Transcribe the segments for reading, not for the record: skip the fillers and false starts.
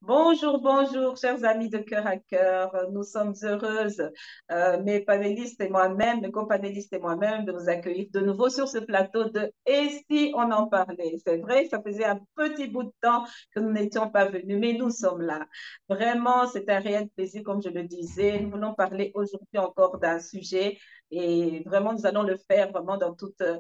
Bonjour, bonjour, chers amis de cœur à cœur. Nous sommes heureuses, mes panélistes et moi-même, mes copanélistes et moi-même, de vous accueillir de nouveau sur ce plateau de Et si on en parlait? C'est vrai, ça faisait un petit bout de temps que nous n'étions pas venus, mais nous sommes là. Vraiment, c'est un réel plaisir, comme je le disais. Nous voulons parler aujourd'hui encore d'un sujet et vraiment, nous allons le faire vraiment dans toute la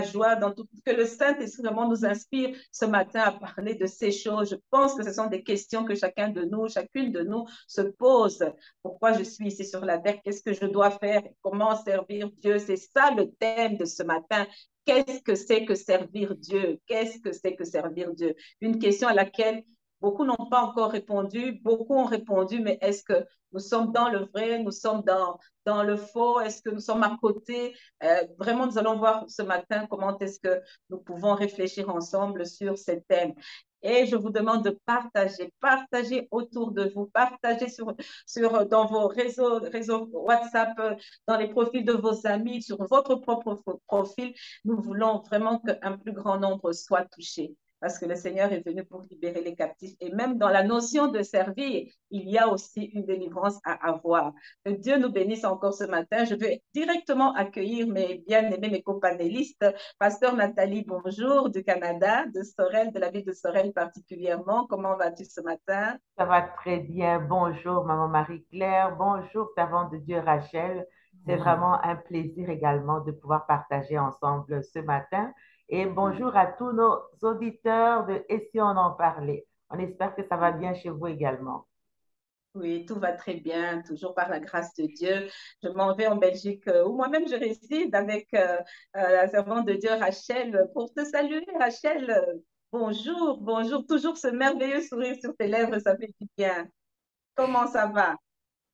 joie, que le Saint-Esprit vraiment nous inspire ce matin à parler de ces choses. Je pense que ce sont des questions que chacun de nous, chacune de nous se pose. Pourquoi je suis ici sur la terre? Qu'est-ce que je dois faire? Comment servir Dieu? C'est ça le thème de ce matin. Qu'est-ce que c'est que servir Dieu? Qu'est-ce que c'est que servir Dieu? Une question à laquelle beaucoup n'ont pas encore répondu, beaucoup ont répondu, mais est-ce que nous sommes dans le vrai, nous sommes dans le faux, est-ce que nous sommes à côté? Vraiment, nous allons voir ce matin comment est-ce que nous pouvons réfléchir ensemble sur ces thèmes. Et je vous demande de partager, partager autour de vous, partager dans vos réseaux WhatsApp, dans les profils de vos amis, sur votre propre profil. Nous voulons vraiment qu'un plus grand nombre soit touché parce que le Seigneur est venu pour libérer les captifs. Et même dans la notion de servir, il y a aussi une délivrance à avoir. Que Dieu nous bénisse encore ce matin. Je vais directement accueillir mes bien-aimés, mes copanélistes. Pasteur Nathalie, bonjour, du Canada, de Sorel, de la ville de Sorel particulièrement. Comment vas-tu ce matin? Ça va très bien. Bonjour, Maman Marie-Claire. Bonjour, servante de Dieu Rachel. C'est vraiment un plaisir également de pouvoir partager ensemble ce matin. Et bonjour à tous nos auditeurs de Et si on en parlait. On espère que ça va bien chez vous également. Oui, tout va très bien, toujours par la grâce de Dieu. Je m'en vais en Belgique, où moi-même je réside avec la servante de Dieu Rachel pour te saluer, Rachel. Bonjour, bonjour. Toujours ce merveilleux sourire sur tes lèvres, ça fait du bien. Comment ça va?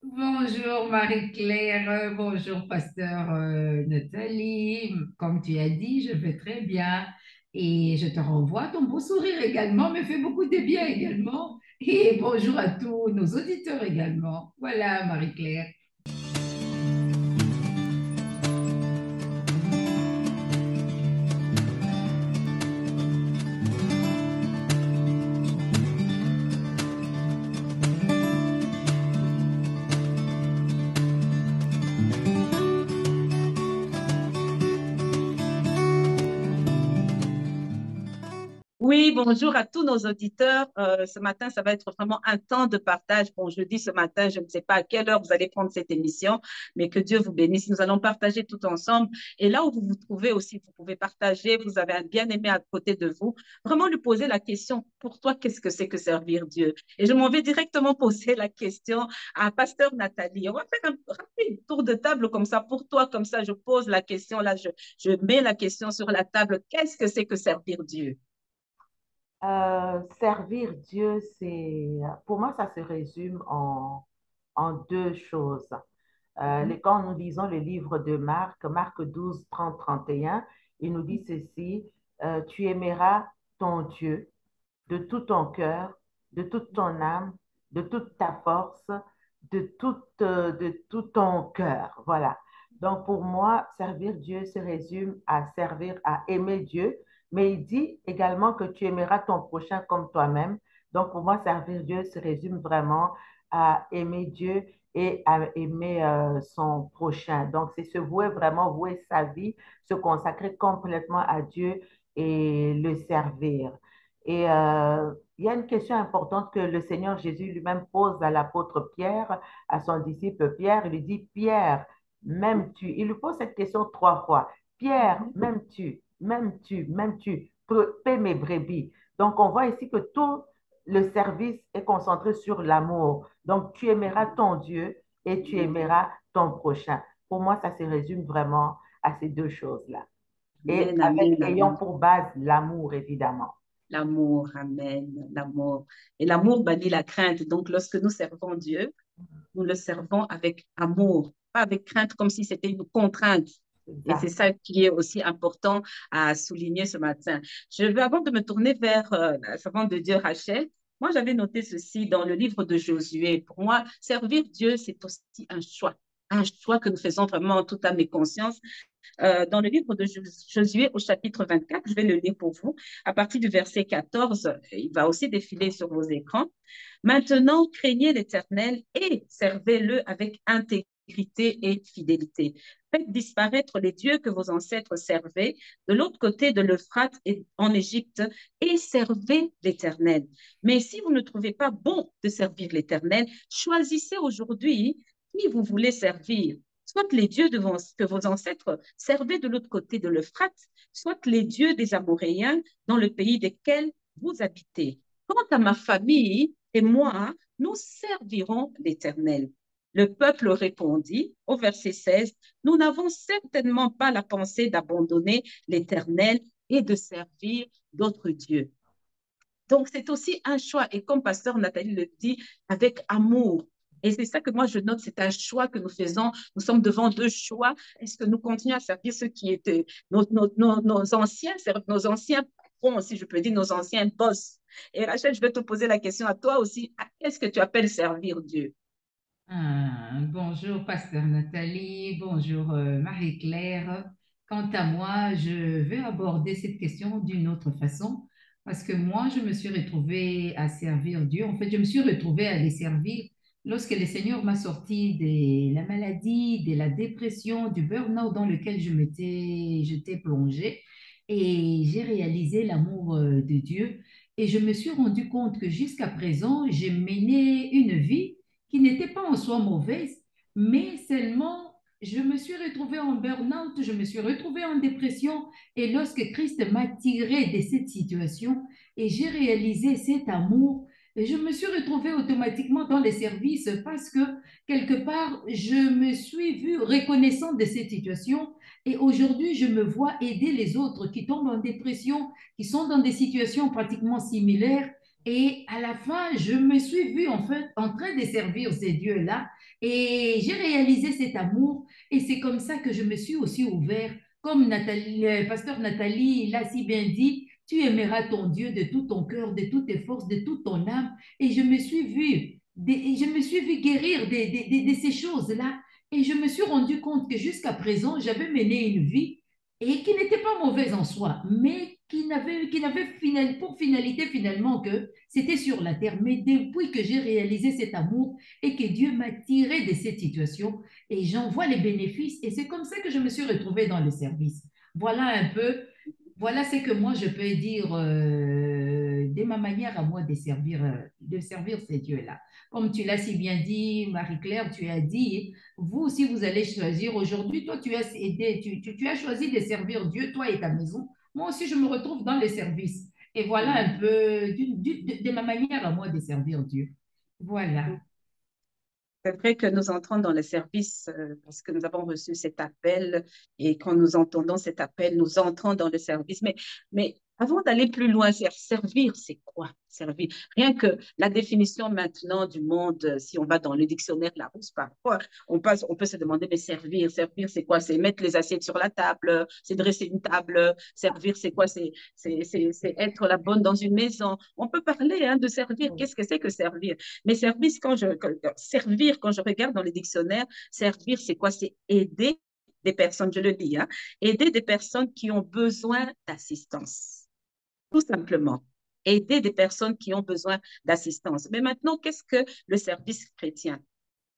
Bonjour Marie-Claire, bonjour pasteur Nathalie. Comme tu as dit, je vais très bien et je te renvoie ton beau sourire également, me fait beaucoup de bien également. Et bonjour à tous nos auditeurs également. Voilà Marie-Claire. Oui, bonjour à tous nos auditeurs. Ce matin, ça va être vraiment un temps de partage. Bon, je dis ce matin, je ne sais pas à quelle heure vous allez prendre cette émission, mais que Dieu vous bénisse. Nous allons partager tout ensemble. Et là où vous vous trouvez aussi, vous pouvez partager. Vous avez un bien-aimé à côté de vous. Vraiment lui poser la question, pour toi, qu'est-ce que c'est que servir Dieu? Et je m'en vais directement poser la question à Pasteur Nathalie. On va faire un rapide tour de table comme ça. Pour toi, comme ça, je pose la question. Là, je mets la question sur la table. Qu'est-ce que c'est que servir Dieu? Servir Dieu, pour moi, ça se résume en deux choses. Mhm. Quand nous lisons le livre de Marc, Marc 12, 30, 31, il nous dit ceci, tu aimeras ton Dieu de tout ton cœur, de toute ton âme, de toute ta force, de tout ton cœur. Voilà. Donc pour moi, servir Dieu se résume à servir, à aimer Dieu, mais il dit également que tu aimeras ton prochain comme toi-même. Donc pour moi, servir Dieu se résume vraiment à aimer Dieu et à aimer son prochain. Donc c'est se vouer vraiment, vouer sa vie, se consacrer complètement à Dieu et le servir. Et il y a une question importante que le Seigneur Jésus lui-même pose à l'apôtre Pierre, à son disciple Pierre. Il lui dit, Pierre, m'aimes-tu? Il lui pose cette question trois fois. Pierre, Mhm. m'aimes-tu? M'aimes-tu? M'aimes-tu? Paie mes brebis. Donc, on voit ici que tout le service est concentré sur l'amour. Donc, tu aimeras ton Dieu et tu aimeras ton prochain. Pour moi, ça se résume vraiment à ces deux choses-là. Et Amen, avec amen, ayant amen. pour base l'amour, évidemment. L'amour, amen, l'amour. Et l'amour bannit la crainte. Donc, lorsque nous servons Dieu, nous le servons avec amour, pas avec crainte comme si c'était une contrainte. Et c'est Exact. ça qui est aussi important à souligner ce matin. Je veux, avant de me tourner vers la servante de Dieu, Rachel, moi, j'avais noté ceci dans le livre de Josué. Pour moi, servir Dieu, c'est aussi un choix que nous faisons vraiment en toute âme et conscience. dans le livre de Josué au chapitre 24. Je vais le lire pour vous. À partir du verset 14, il va aussi défiler sur vos écrans. Maintenant, craignez l'Éternel et servez-le avec intégrité et fidélité. Faites disparaître les dieux que vos ancêtres servaient de l'autre côté de l'Euphrate et en Égypte et servez l'Éternel. Mais si vous ne trouvez pas bon de servir l'Éternel, choisissez aujourd'hui qui vous voulez servir. Soit les dieux que vos ancêtres servaient de l'autre côté de l'Euphrate, soit les dieux des Amoréens dans le pays desquels vous habitez. Quant à ma famille et moi, nous servirons l'Éternel. Le peuple répondit au verset 16, nous n'avons certainement pas la pensée d'abandonner l'Éternel et de servir d'autres dieux. Donc, c'est aussi un choix. Et comme Pasteur Nathalie le dit, avec amour. Et c'est ça que moi, je note, c'est un choix que nous faisons. Nous sommes devant deux choix. Est-ce que nous continuons à servir ceux qui étaient nos anciens patrons, si je peux dire, nos anciens boss? Et Rachel, je vais te poser la question à toi aussi. Qu'est-ce que tu appelles servir Dieu? Bonjour, Pasteur Nathalie. Bonjour, Marie-Claire. Quant à moi, je vais aborder cette question d'une autre façon parce que moi, je me suis retrouvée à servir Dieu. En fait, je me suis retrouvée à les servir lorsque le Seigneur m'a sorti de la maladie, de la dépression, du burn-out dans lequel j'étais plongée et j'ai réalisé l'amour de Dieu. Et je me suis rendu compte que jusqu'à présent, j'ai mené une vie qui n'était pas en soi mauvaise, mais seulement je me suis retrouvée en burn-out, je me suis retrouvée en dépression. Et lorsque Christ m'a tirée de cette situation et j'ai réalisé cet amour, je me suis retrouvée automatiquement dans les services parce que quelque part, je me suis vue reconnaissante de cette situation. Et aujourd'hui, je me vois aider les autres qui tombent en dépression, qui sont dans des situations pratiquement similaires. Et à la fin, je me suis vue en fait en train de servir ces dieux-là et j'ai réalisé cet amour et c'est comme ça que je me suis aussi ouvert. Comme Nathalie, le pasteur Nathalie l'a si bien dit, tu aimeras ton Dieu de tout ton cœur, de toutes tes forces, de toute ton âme. Et je me suis vue guérir de ces choses-là et je me suis rendu compte que jusqu'à présent, j'avais mené une vie et qui n'était pas mauvaise en soi, mais qui n'avait pour finalité finalement que c'était sur la terre. Mais depuis que j'ai réalisé cet amour et que Dieu m'a tiré de cette situation, et j'en vois les bénéfices, et c'est comme ça que je me suis retrouvée dans le service. Voilà un peu, voilà ce que moi je peux dire de ma manière à moi de servir ces dieux-là. Comme tu l'as si bien dit, Marie-Claire, tu as dit, vous aussi vous allez choisir aujourd'hui, toi tu as aidé, tu as choisi de servir Dieu, toi et ta maison. Moi aussi je me retrouve dans les services. Et voilà un peu de ma manière à moi de servir Dieu. Voilà. C'est vrai que nous entrons dans le service parce que nous avons reçu cet appel et quand nous entendons cet appel, nous entrons dans le service. Mais avant d'aller plus loin, servir, c'est quoi? Servir. Rien que la définition maintenant du monde, si on va dans le dictionnaire Larousse, parfois, on peut se demander, mais servir, c'est quoi? C'est mettre les assiettes sur la table, c'est dresser une table. Servir, c'est quoi? C'est être la bonne dans une maison. On peut parler hein, de servir. Qu'est-ce que c'est que servir? Mais servir, quand je regarde dans les dictionnaires, servir, c'est quoi? C'est aider des personnes, je le dis, hein, aider des personnes qui ont besoin d'assistance, tout simplement. Aider des personnes qui ont besoin d'assistance. Mais maintenant, qu'est-ce que le service chrétien?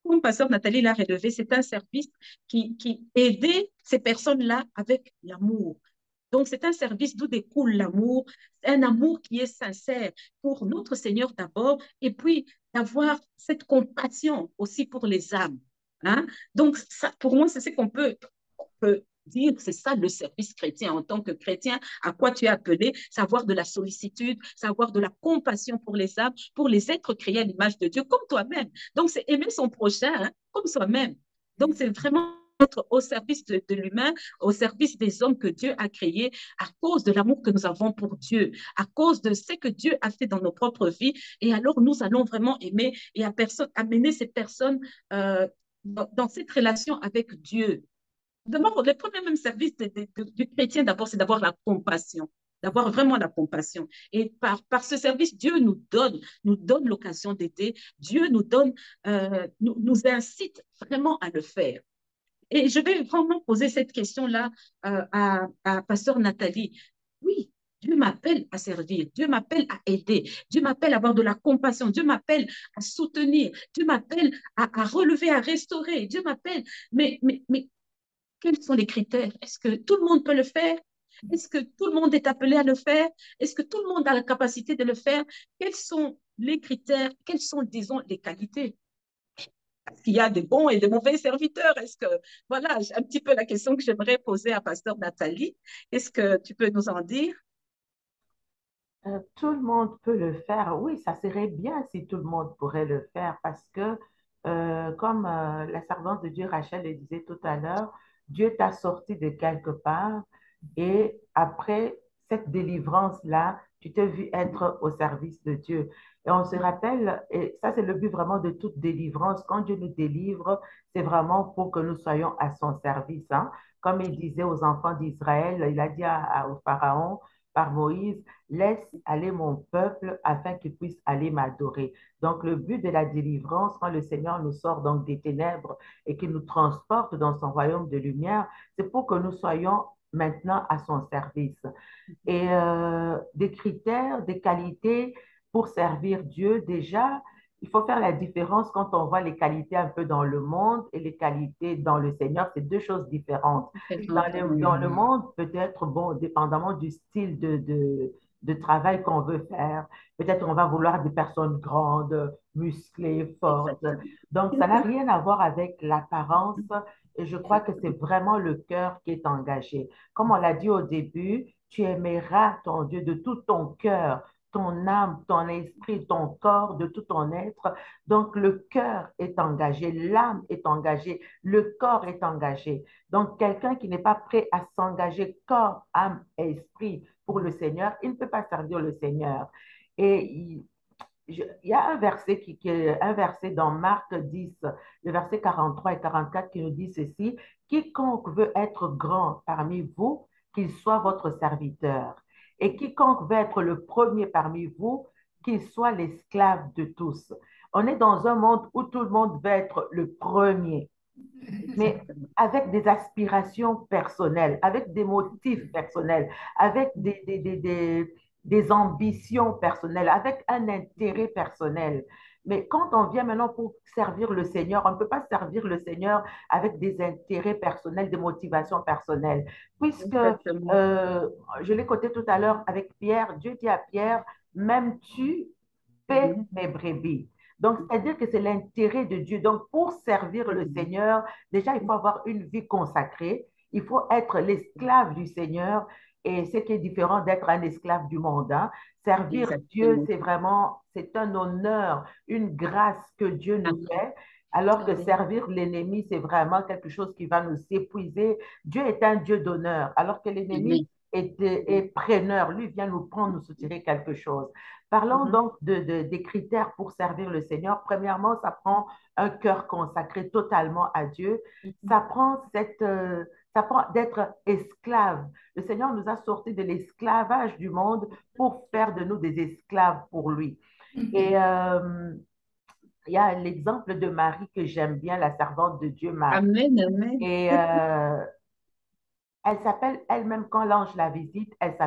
Comme Pasteur Nathalie l'a relevé, c'est un service qui aidait ces personnes-là avec l'amour. Donc, c'est un service d'où découle l'amour, un amour qui est sincère pour notre Seigneur d'abord, et puis d'avoir cette compassion aussi pour les âmes. Hein? Donc, ça, pour moi, c'est ce on peut dire, c'est ça le service chrétien. En tant que chrétien, à quoi tu es appelé? Savoir de la sollicitude, savoir de la compassion pour les âmes, pour les êtres créés à l'image de Dieu, comme toi-même. Donc, c'est aimer son prochain hein, comme soi-même. Donc, c'est vraiment être au service de l'humain, au service des hommes que Dieu a créés à cause de l'amour que nous avons pour Dieu, à cause de ce que Dieu a fait dans nos propres vies. Et alors, nous allons vraiment aimer et amener ces personnes dans cette relation avec Dieu. D'abord, le premier même service du chrétien, d'abord, c'est d'avoir la compassion, d'avoir vraiment la compassion. Et par ce service, Dieu nous donne l'occasion d'aider. Dieu nous incite vraiment à le faire. Et je vais vraiment poser cette question-là à Pasteur Nathalie. Oui, Dieu m'appelle à servir, Dieu m'appelle à aider, Dieu m'appelle à avoir de la compassion, Dieu m'appelle à soutenir, Dieu m'appelle à relever, à restaurer, Dieu m'appelle. Mais quels sont les critères? Est-ce que tout le monde peut le faire? Est-ce que tout le monde est appelé à le faire? Est-ce que tout le monde a la capacité de le faire? Quels sont les critères? Quelles sont, disons, les qualités? Est-ce qu'il y a des bons et des mauvais serviteurs? Est-ce que, voilà, un petit peu la question que j'aimerais poser à Pasteur Nathalie. Est-ce que tu peux nous en dire? Tout le monde peut le faire. Oui, ça serait bien si tout le monde pourrait le faire parce que, comme la servante de Dieu Rachel le disait tout à l'heure, Dieu t'a sorti de quelque part et après cette délivrance-là, tu t'es vu être au service de Dieu. Et on se rappelle, et ça c'est le but vraiment de toute délivrance, quand Dieu nous délivre, c'est vraiment pour que nous soyons à son service, hein. Comme il disait aux enfants d'Israël, il a dit au Pharaon par Moïse, laisse aller mon peuple afin qu'il puisse aller m'adorer. Donc, le but de la délivrance, quand le Seigneur nous sort donc des ténèbres et qu'il nous transporte dans son royaume de lumière, c'est pour que nous soyons maintenant à son service. Et des critères, des qualités pour servir Dieu, déjà, il faut faire la différence quand on voit les qualités un peu dans le monde et les qualités dans le Seigneur, c'est deux choses différentes. Dans le Oui. monde, peut-être, bon, dépendamment du style de travail qu'on veut faire, peut-être on va vouloir des personnes grandes, musclées, fortes. Exactement. Donc, ça n'a rien à voir avec l'apparence et je crois que c'est vraiment le cœur qui est engagé. Comme on l'a dit au début, tu aimeras ton Dieu de tout ton cœur, ton âme, ton esprit, ton corps, de tout ton être. Donc, le cœur est engagé, l'âme est engagée, le corps est engagé. Donc, quelqu'un qui n'est pas prêt à s'engager corps, âme et esprit pour le Seigneur, il ne peut pas servir le Seigneur. Et il y a un verset, un verset dans Marc 10, le verset 43 et 44 qui nous dit ceci, quiconque veut être grand parmi vous, qu'il soit votre serviteur. Et quiconque veut être le premier parmi vous, qu'il soit l'esclave de tous. On est dans un monde où tout le monde veut être le premier, mais Exactement. avec des aspirations personnelles, avec des motifs personnels, avec des ambitions personnelles, avec un intérêt personnel. Mais quand on vient maintenant pour servir le Seigneur, on ne peut pas servir le Seigneur avec des intérêts personnels, des motivations personnelles. Puisque, Exactement. je l'ai coté tout à l'heure avec Pierre, Dieu dit à Pierre, m'aimes-tu, paie Mhm. mes brebis. Donc, c'est-à-dire que c'est l'intérêt de Dieu. Donc, pour servir le Mhm. Seigneur, déjà, il faut avoir une vie consacrée. Il faut être l'esclave du Seigneur. Et ce qui est différent d'être un esclave du monde, hein. Servir Dieu, Exactement. c'est vraiment, c'est un honneur, une grâce que Dieu nous Amen. fait. Alors que Amen. servir l'ennemi, c'est vraiment quelque chose qui va nous épuiser. Dieu est un Dieu d'honneur, alors que l'ennemi Amen. est preneur. Lui vient nous prendre, nous soutirer quelque chose. Parlons Mhm. donc des critères pour servir le Seigneur. Premièrement, ça prend un cœur consacré totalement à Dieu. Mhm. Ça prend ça prend d'être esclave. Le Seigneur nous a sortis de l'esclavage du monde pour faire de nous des esclaves pour lui. Et il y a l'exemple de Marie que j'aime bien, la servante de Dieu, Marie. Amen. Amen. Et elle s'appelle elle-même, quand l'ange la visite, elle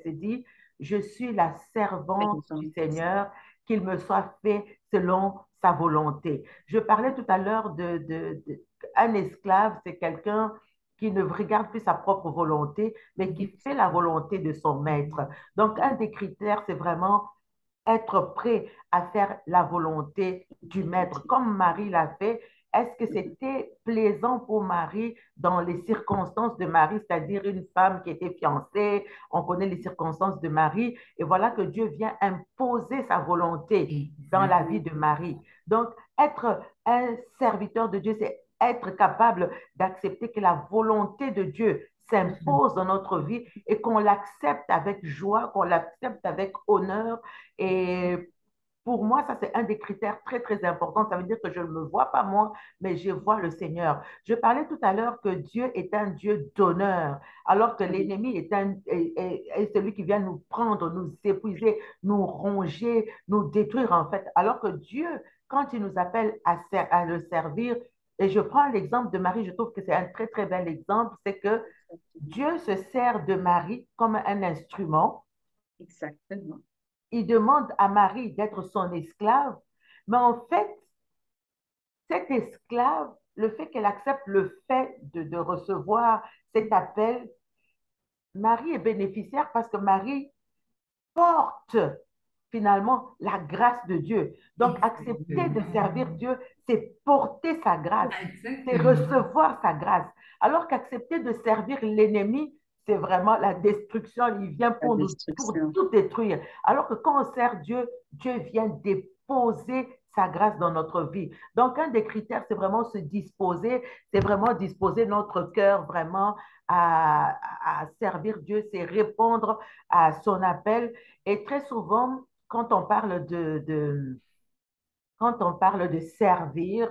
se dit, je suis la servante du Seigneur, qu'il me soit fait selon sa volonté. Je parlais tout à l'heure un esclave, c'est quelqu'un qui ne regarde plus sa propre volonté, mais qui fait la volonté de son maître. Donc, un des critères, c'est vraiment être prêt à faire la volonté du maître, comme Marie l'a fait. Est-ce que c'était plaisant pour Marie dans les circonstances de Marie, c'est-à-dire une femme qui était fiancée, on connaît les circonstances de Marie, et voilà que Dieu vient imposer sa volonté dans la vie Exact. de Marie. Donc, être un serviteur de Dieu, c'est être capable d'accepter que la volonté de Dieu s'impose dans notre vie et qu'on l'accepte avec joie, qu'on l'accepte avec honneur. Et pour moi, ça, c'est un des critères très, très importants. Ça veut dire que je ne me vois pas moi, mais je vois le Seigneur. Je parlais tout à l'heure que Dieu est un Dieu d'honneur, alors que Amen. l'ennemi est celui qui vient nous prendre, nous épuiser, nous ronger, nous détruire, en fait. Alors que Dieu, quand il nous appelle à le servir, Et je prends l'exemple de Marie, je trouve que c'est un très, très bel exemple, c'est que Dieu se sert de Marie comme un instrument. Exactement. Il demande à Marie d'être son esclave, mais en fait, cette esclave, le fait qu'elle accepte le fait de recevoir cet appel, Marie est bénéficiaire parce que Marie porte finalement la grâce de Dieu. Donc, accepter de servir Exactement. Dieu, c'est porter sa grâce, c'est Exactement. recevoir sa grâce. Alors qu'accepter de servir l'ennemi, c'est vraiment la destruction. Il vient La pour destruction. tout détruire. Alors que quand on sert Dieu, Dieu vient déposer sa grâce dans notre vie. Donc, un des critères, c'est vraiment se disposer, c'est vraiment disposer notre cœur vraiment à servir Dieu, c'est répondre à son appel. Et très souvent, quand on parle quand on parle de servir,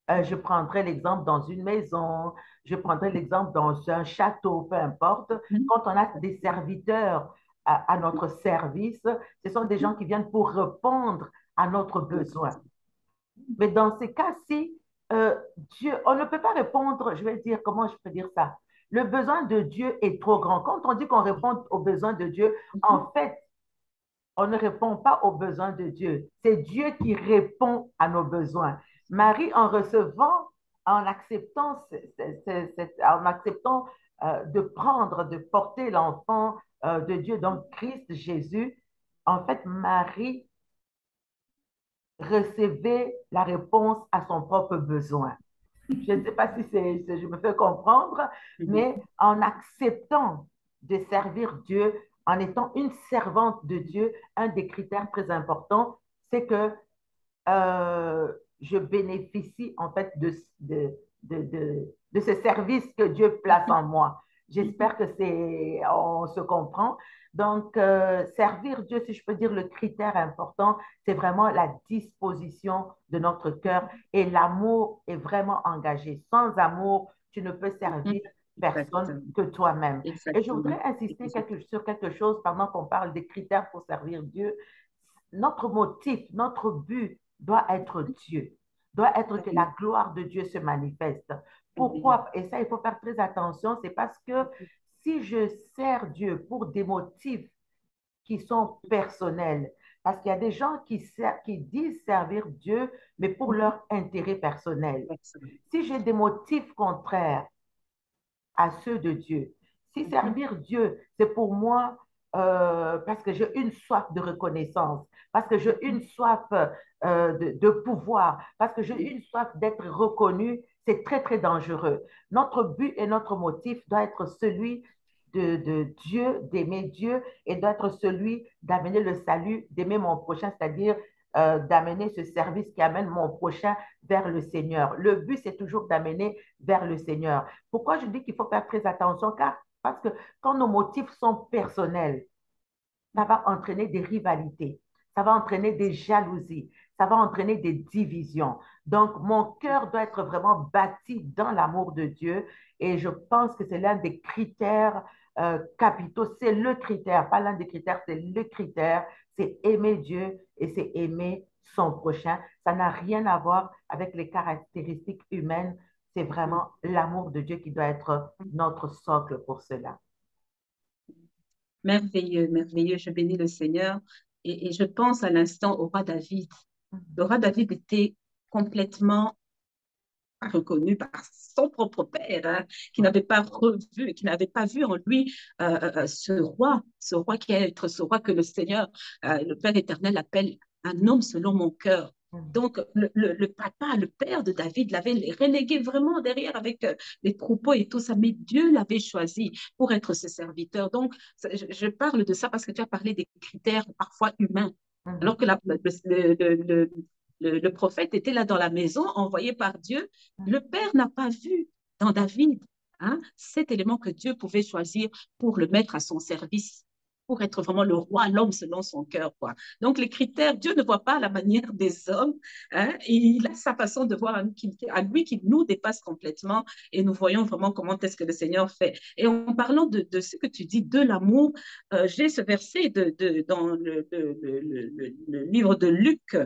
je prendrai l'exemple dans une maison, je prendrai l'exemple dans un château, peu importe. Mhm. Quand on a des serviteurs à notre service, ce sont des gens qui viennent pour répondre à notre besoin. Mais dans ces cas-ci, Dieu, on ne peut pas répondre, je vais dire, comment je peux dire ça? Le besoin de Dieu est trop grand. Quand on dit qu'on répond aux besoins de Dieu, Mhm. en fait, on ne répond pas aux besoins de Dieu. C'est Dieu qui répond à nos besoins. Marie, en recevant, en acceptant, en acceptant de prendre, de porter l'enfant de Dieu, donc Christ Jésus, en fait, Marie recevait la réponse à son propre besoin. Je ne sais pas si je me fais comprendre, Mhm. mais en acceptant de servir Dieu, en étant une servante de Dieu, un des critères très importants, c'est que je bénéficie en fait de ce service que Dieu place en moi. Mhm. J'espère que on se comprend. Donc, servir Dieu, si je peux dire le critère important, c'est vraiment la disposition de notre cœur et l'amour est vraiment engagé. Sans amour, tu ne peux Mhm. servir personne Exactement. que toi-même. Et je Exactement. voudrais insister sur quelque chose pendant qu'on parle des critères pour servir Dieu. Notre motif, notre but doit être Dieu, doit être que Oui. la gloire de Dieu se manifeste. Oui. Pourquoi? Et ça, il faut faire très attention, c'est parce que si je sers Dieu pour des motifs qui sont personnels, parce qu'il y a des gens qui disent servir Dieu, mais pour Mhm. leur intérêt personnel. Excellent. Si j'ai des motifs contraires à ceux de Dieu. Si Mhm. servir Dieu, c'est pour moi parce que j'ai une soif de reconnaissance, parce que j'ai une Mhm. soif de pouvoir, parce que j'ai Mhm. une soif d'être reconnu, c'est très, très dangereux. Notre but et notre motif doit être celui de Dieu, d'aimer Dieu, et doit être celui d'amener le salut, d'aimer mon prochain, c'est-à-dire d'amener ce service qui amène mon prochain vers le Seigneur. Le but, c'est toujours d'amener vers le Seigneur. Pourquoi je dis qu'il faut faire très attention? Car parce que quand nos motifs sont personnels, ça va entraîner des rivalités, ça va entraîner des jalousies, ça va entraîner des divisions. Donc, mon cœur doit être vraiment bâti dans l'amour de Dieu et je pense que c'est l'un des critères capitaux, c'est le critère, pas l'un des critères, c'est le critère, c'est aimer Dieu et c'est aimer son prochain. Ça n'a rien à voir avec les caractéristiques humaines, c'est Mhm. vraiment l'amour de Dieu qui doit être notre socle pour cela. Merveilleux, merveilleux. Je bénis le Seigneur. Et je pense à l'instant au roi David. Le roi David était complètement reconnu par son propre père, hein, qui n'avait pas revu, qui n'avait pas vu en lui ce roi qui est être ce roi que le Seigneur, le Père éternel appelle un homme selon mon cœur. Donc, le papa, le père de David l'avait relégué vraiment derrière avec les troupeaux et tout ça, mais Dieu l'avait choisi pour être ses serviteurs. Donc, je parle de ça parce que tu as parlé des critères parfois humains. Alors que le prophète était là dans la maison, envoyé par Dieu, le Père n'a pas vu dans David, hein, cet élément que Dieu pouvait choisir pour le mettre à son service, pour être vraiment le roi, l'homme selon son cœur, quoi. Donc, les critères, Dieu ne voit pas à la manière des hommes, hein, et il a sa façon de voir à lui qui nous dépasse complètement, et nous voyons vraiment comment est-ce que le Seigneur fait. Et en parlant de ce que tu dis, de l'amour, j'ai ce verset dans le livre de Luc,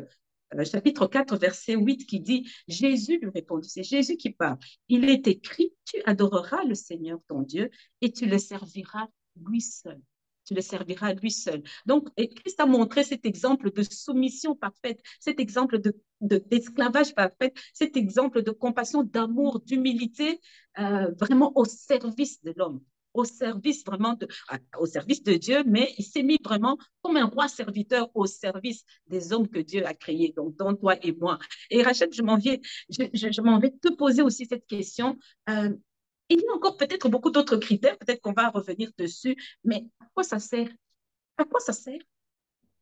chapitre 4, verset 8, qui dit, Jésus lui répondit, c'est Jésus qui parle, il est écrit, tu adoreras le Seigneur ton Dieu et tu le serviras lui seul. Tu le serviras lui seul. Donc, Christ a montré cet exemple de soumission parfaite, cet exemple d'esclavage parfait, cet exemple de compassion, d'amour, d'humilité, vraiment au service de l'homme, au service vraiment au service de Dieu, mais il s'est mis vraiment comme un roi serviteur au service des hommes que Dieu a créés, donc dont toi et moi. Et Rachel, je m'en vais te poser aussi cette question. Il y a encore peut-être beaucoup d'autres critères, peut-être qu'on va revenir dessus, mais à quoi ça sert? À quoi ça sert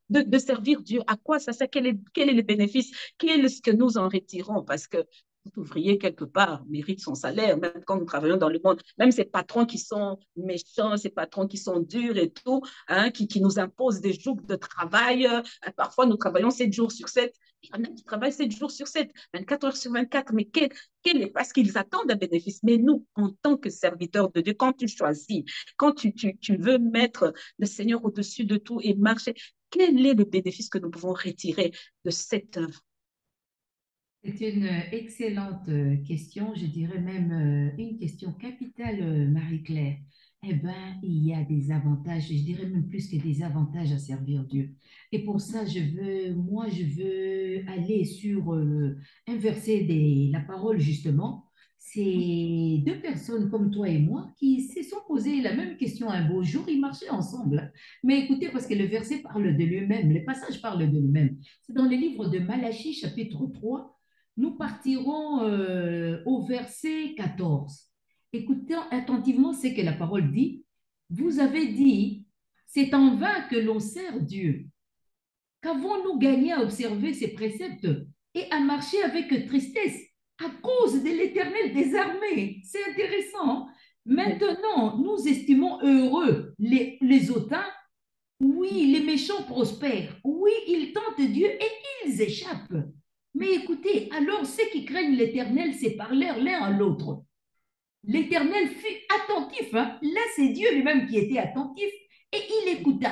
de servir Dieu? À quoi ça sert? Quel est le bénéfice? Quel est ce que nous en retirons? Parce que tout ouvrier, quelque part, mérite son salaire, même quand nous travaillons dans le monde. Même ces patrons qui sont méchants, ces patrons qui sont durs et tout, hein, qui nous imposent des jours de travail. Parfois, nous travaillons 7 jours sur 7. Il y en a qui travaillent 7 jours sur 7, 24 heures sur 24. Mais quel est parce qu'ils attendent un bénéfice. Mais nous, en tant que serviteurs de Dieu, quand tu choisis, quand tu veux mettre le Seigneur au-dessus de tout et marcher, quel est le bénéfice que nous pouvons retirer de cette œuvre? C'est une excellente question, je dirais même une question capitale, Marie-Claire. Eh bien, il y a des avantages, je dirais même plus que des avantages à servir Dieu. Et pour ça, je veux aller sur un verset de la parole, justement. C'est deux personnes comme toi et moi qui se sont posées la même question un beau jour, ils marchaient ensemble. Mais écoutez, parce que le verset parle de lui-même, le passage parle de lui-même. C'est dans le livre de Malachie, chapitre 3. Nous partirons au verset 14. Écoutez attentivement ce que la parole dit. Vous avez dit, c'est en vain que l'on sert Dieu. Qu'avons-nous gagné à observer ses préceptes et à marcher avec tristesse à cause de l'Éternel des armées? C'est intéressant. Maintenant, nous estimons heureux les hautains. Oui, les méchants prospèrent. Oui, ils tentent Dieu et ils échappent. Mais écoutez, alors ceux qui craignent l'Éternel se parlèrent l'un à l'autre. L'Éternel fut attentif. Hein? Là, c'est Dieu lui-même qui était attentif et il écouta.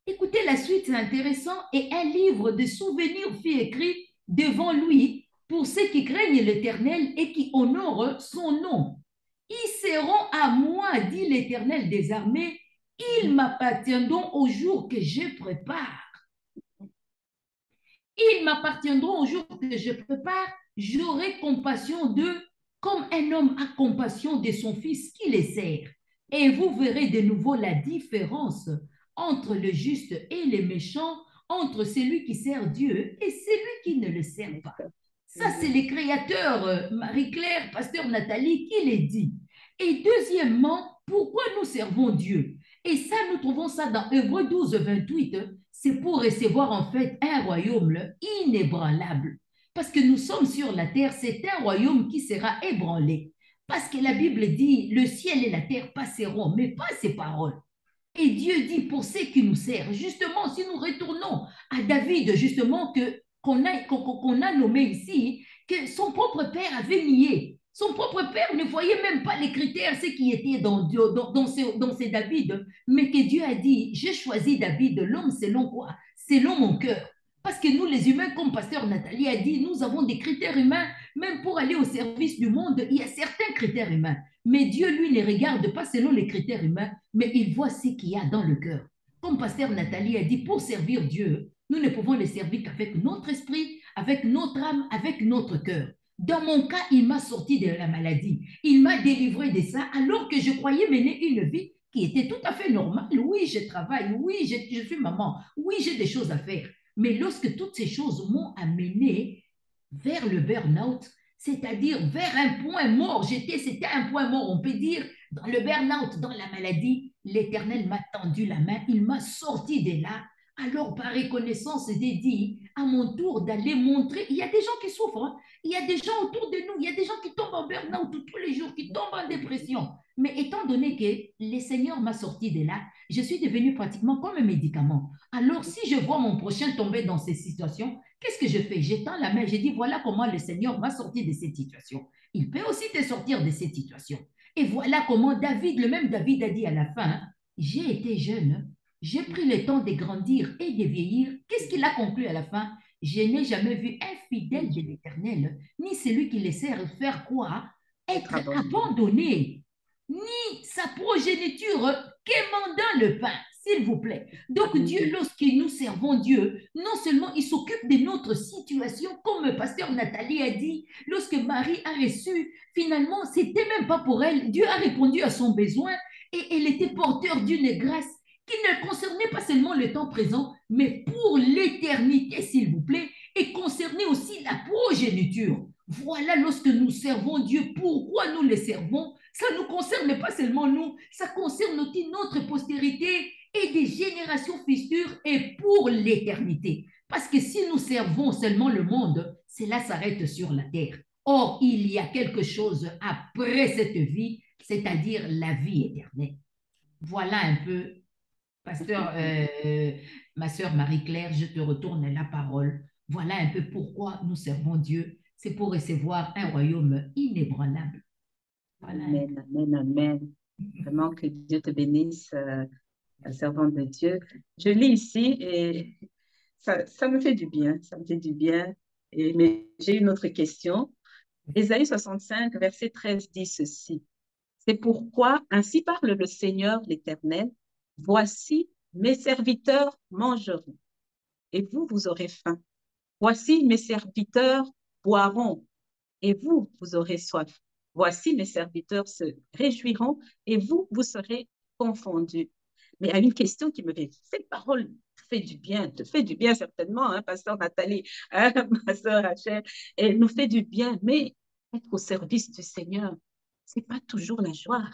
Écoutez, la suite, c'est intéressant. Et un livre de souvenirs fut écrit devant lui pour ceux qui craignent l'Éternel et qui honorent son nom. Ils seront à moi, dit l'Éternel des armées. Ils m'appartiendront au jour que je prépare. Ils m'appartiendront au jour que je prépare. J'aurai compassion d'eux comme un homme a compassion de son fils qui les sert. Et vous verrez de nouveau la différence entre le juste et le méchant, entre celui qui sert Dieu et celui qui ne le sert pas. Ça, c'est les créateurs, Marie-Claire, pasteur Nathalie, qui les dit. Et deuxièmement, pourquoi nous servons Dieu? Et ça, nous trouvons ça dans Hébreux 12, 28. C'est pour recevoir en fait un royaume inébranlable. Parce que nous sommes sur la terre, c'est un royaume qui sera ébranlé. Parce que la Bible dit, le ciel et la terre passeront, mais pas ses paroles. Et Dieu dit pour ceux qui nous servent, justement, si nous retournons à David, justement, qu'on a nommé ici, que son propre père avait nié. Son propre père ne voyait même pas les critères, ce qui était dans ces David, mais que Dieu a dit, j'ai choisi David, l'homme selon quoi? Selon mon cœur. Parce que nous, les humains, comme pasteur Nathalie a dit, nous avons des critères humains, même pour aller au service du monde, il y a certains critères humains. Mais Dieu, lui, ne regarde pas selon les critères humains, mais il voit ce qu'il y a dans le cœur. Comme pasteur Nathalie a dit, pour servir Dieu, nous ne pouvons le servir qu'avec notre esprit, avec notre âme, avec notre cœur. Dans mon cas, il m'a sorti de la maladie. Il m'a délivré de ça alors que je croyais mener une vie qui était tout à fait normale. Oui, je travaille. Oui, je suis maman. Oui, j'ai des choses à faire. Mais lorsque toutes ces choses m'ont amené vers le burn-out, c'est-à-dire vers un point mort, c'était un point mort, on peut dire, dans le burn-out, dans la maladie, l'Éternel m'a tendu la main, il m'a sorti de là. Alors, par reconnaissance, j'ai dit à mon tour d'aller montrer, il y a des gens qui souffrent, hein? Il y a des gens autour de nous, il y a des gens qui tombent en burn-out tous les jours, qui tombent en dépression. Mais étant donné que le Seigneur m'a sorti de là, je suis devenue pratiquement comme un médicament. Alors, si je vois mon prochain tomber dans ces situations, qu'est-ce que je fais? J'étends la main, je dis, voilà comment le Seigneur m'a sorti de cette situation. Il peut aussi te sortir de cette situation. Et voilà comment David, le même David a dit à la fin, j'ai été jeune, j'ai pris le temps de grandir et de vieillir. Qu'est-ce qu'il a conclu à la fin? Je n'ai jamais vu un fidèle de l'Éternel, ni celui qui les sert faire quoi? Être abandonné, ni sa progéniture quémandant le pain, s'il vous plaît. Donc Dieu, lorsque nous servons Dieu, non seulement il s'occupe de notre situation, comme pasteur Nathalie a dit, lorsque Marie a reçu, finalement, c'était même pas pour elle. Dieu a répondu à son besoin et elle était porteur d'une grâce qui ne concernait pas seulement le temps présent, mais pour l'éternité, s'il vous plaît, et concernait aussi la progéniture. Voilà, lorsque nous servons Dieu, pourquoi nous le servons? Ça ne nous concerne pas seulement nous, ça concerne aussi notre postérité et des générations futures et pour l'éternité. Parce que si nous servons seulement le monde, cela s'arrête sur la terre. Or, il y a quelque chose après cette vie, c'est-à-dire la vie éternelle. Voilà un peu, pasteur, ma sœur Marie-Claire, je te retourne la parole. Voilà un peu pourquoi nous servons Dieu. C'est pour recevoir un royaume inébranlable. Voilà. Amen, amen, amen. Vraiment que Dieu te bénisse, servante de Dieu. Je lis ici et ça me fait du bien, ça me fait du bien. Mais j'ai une autre question. Ésaïe 65, verset 13 dit ceci. C'est pourquoi ainsi parle le Seigneur l'Éternel. Voici, mes serviteurs mangeront et vous, vous aurez faim. Voici, mes serviteurs boiront et vous, vous aurez soif. Voici, mes serviteurs se réjouiront et vous, vous serez confondus. Mais il y a une question qui me vient. Cette parole te fait du bien certainement, hein, pasteur Nathalie, hein, ma soeur Rachel, elle nous fait du bien, mais être au service du Seigneur, c'est pas toujours la joie.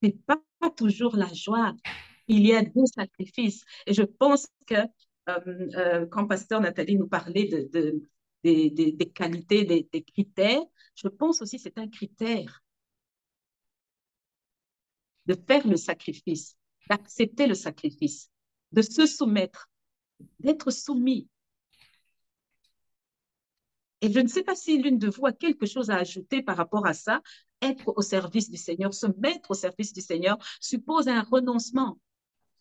C'est pas toujours la joie. Il y a des sacrifices. Et je pense que quand pasteur Nathalie nous parlait des qualités, des critères, je pense aussi que c'est un critère de faire le sacrifice, d'accepter le sacrifice, de se soumettre, d'être soumis. Et je ne sais pas si l'une de vous a quelque chose à ajouter par rapport à ça. Être au service du Seigneur, se mettre au service du Seigneur suppose un renoncement.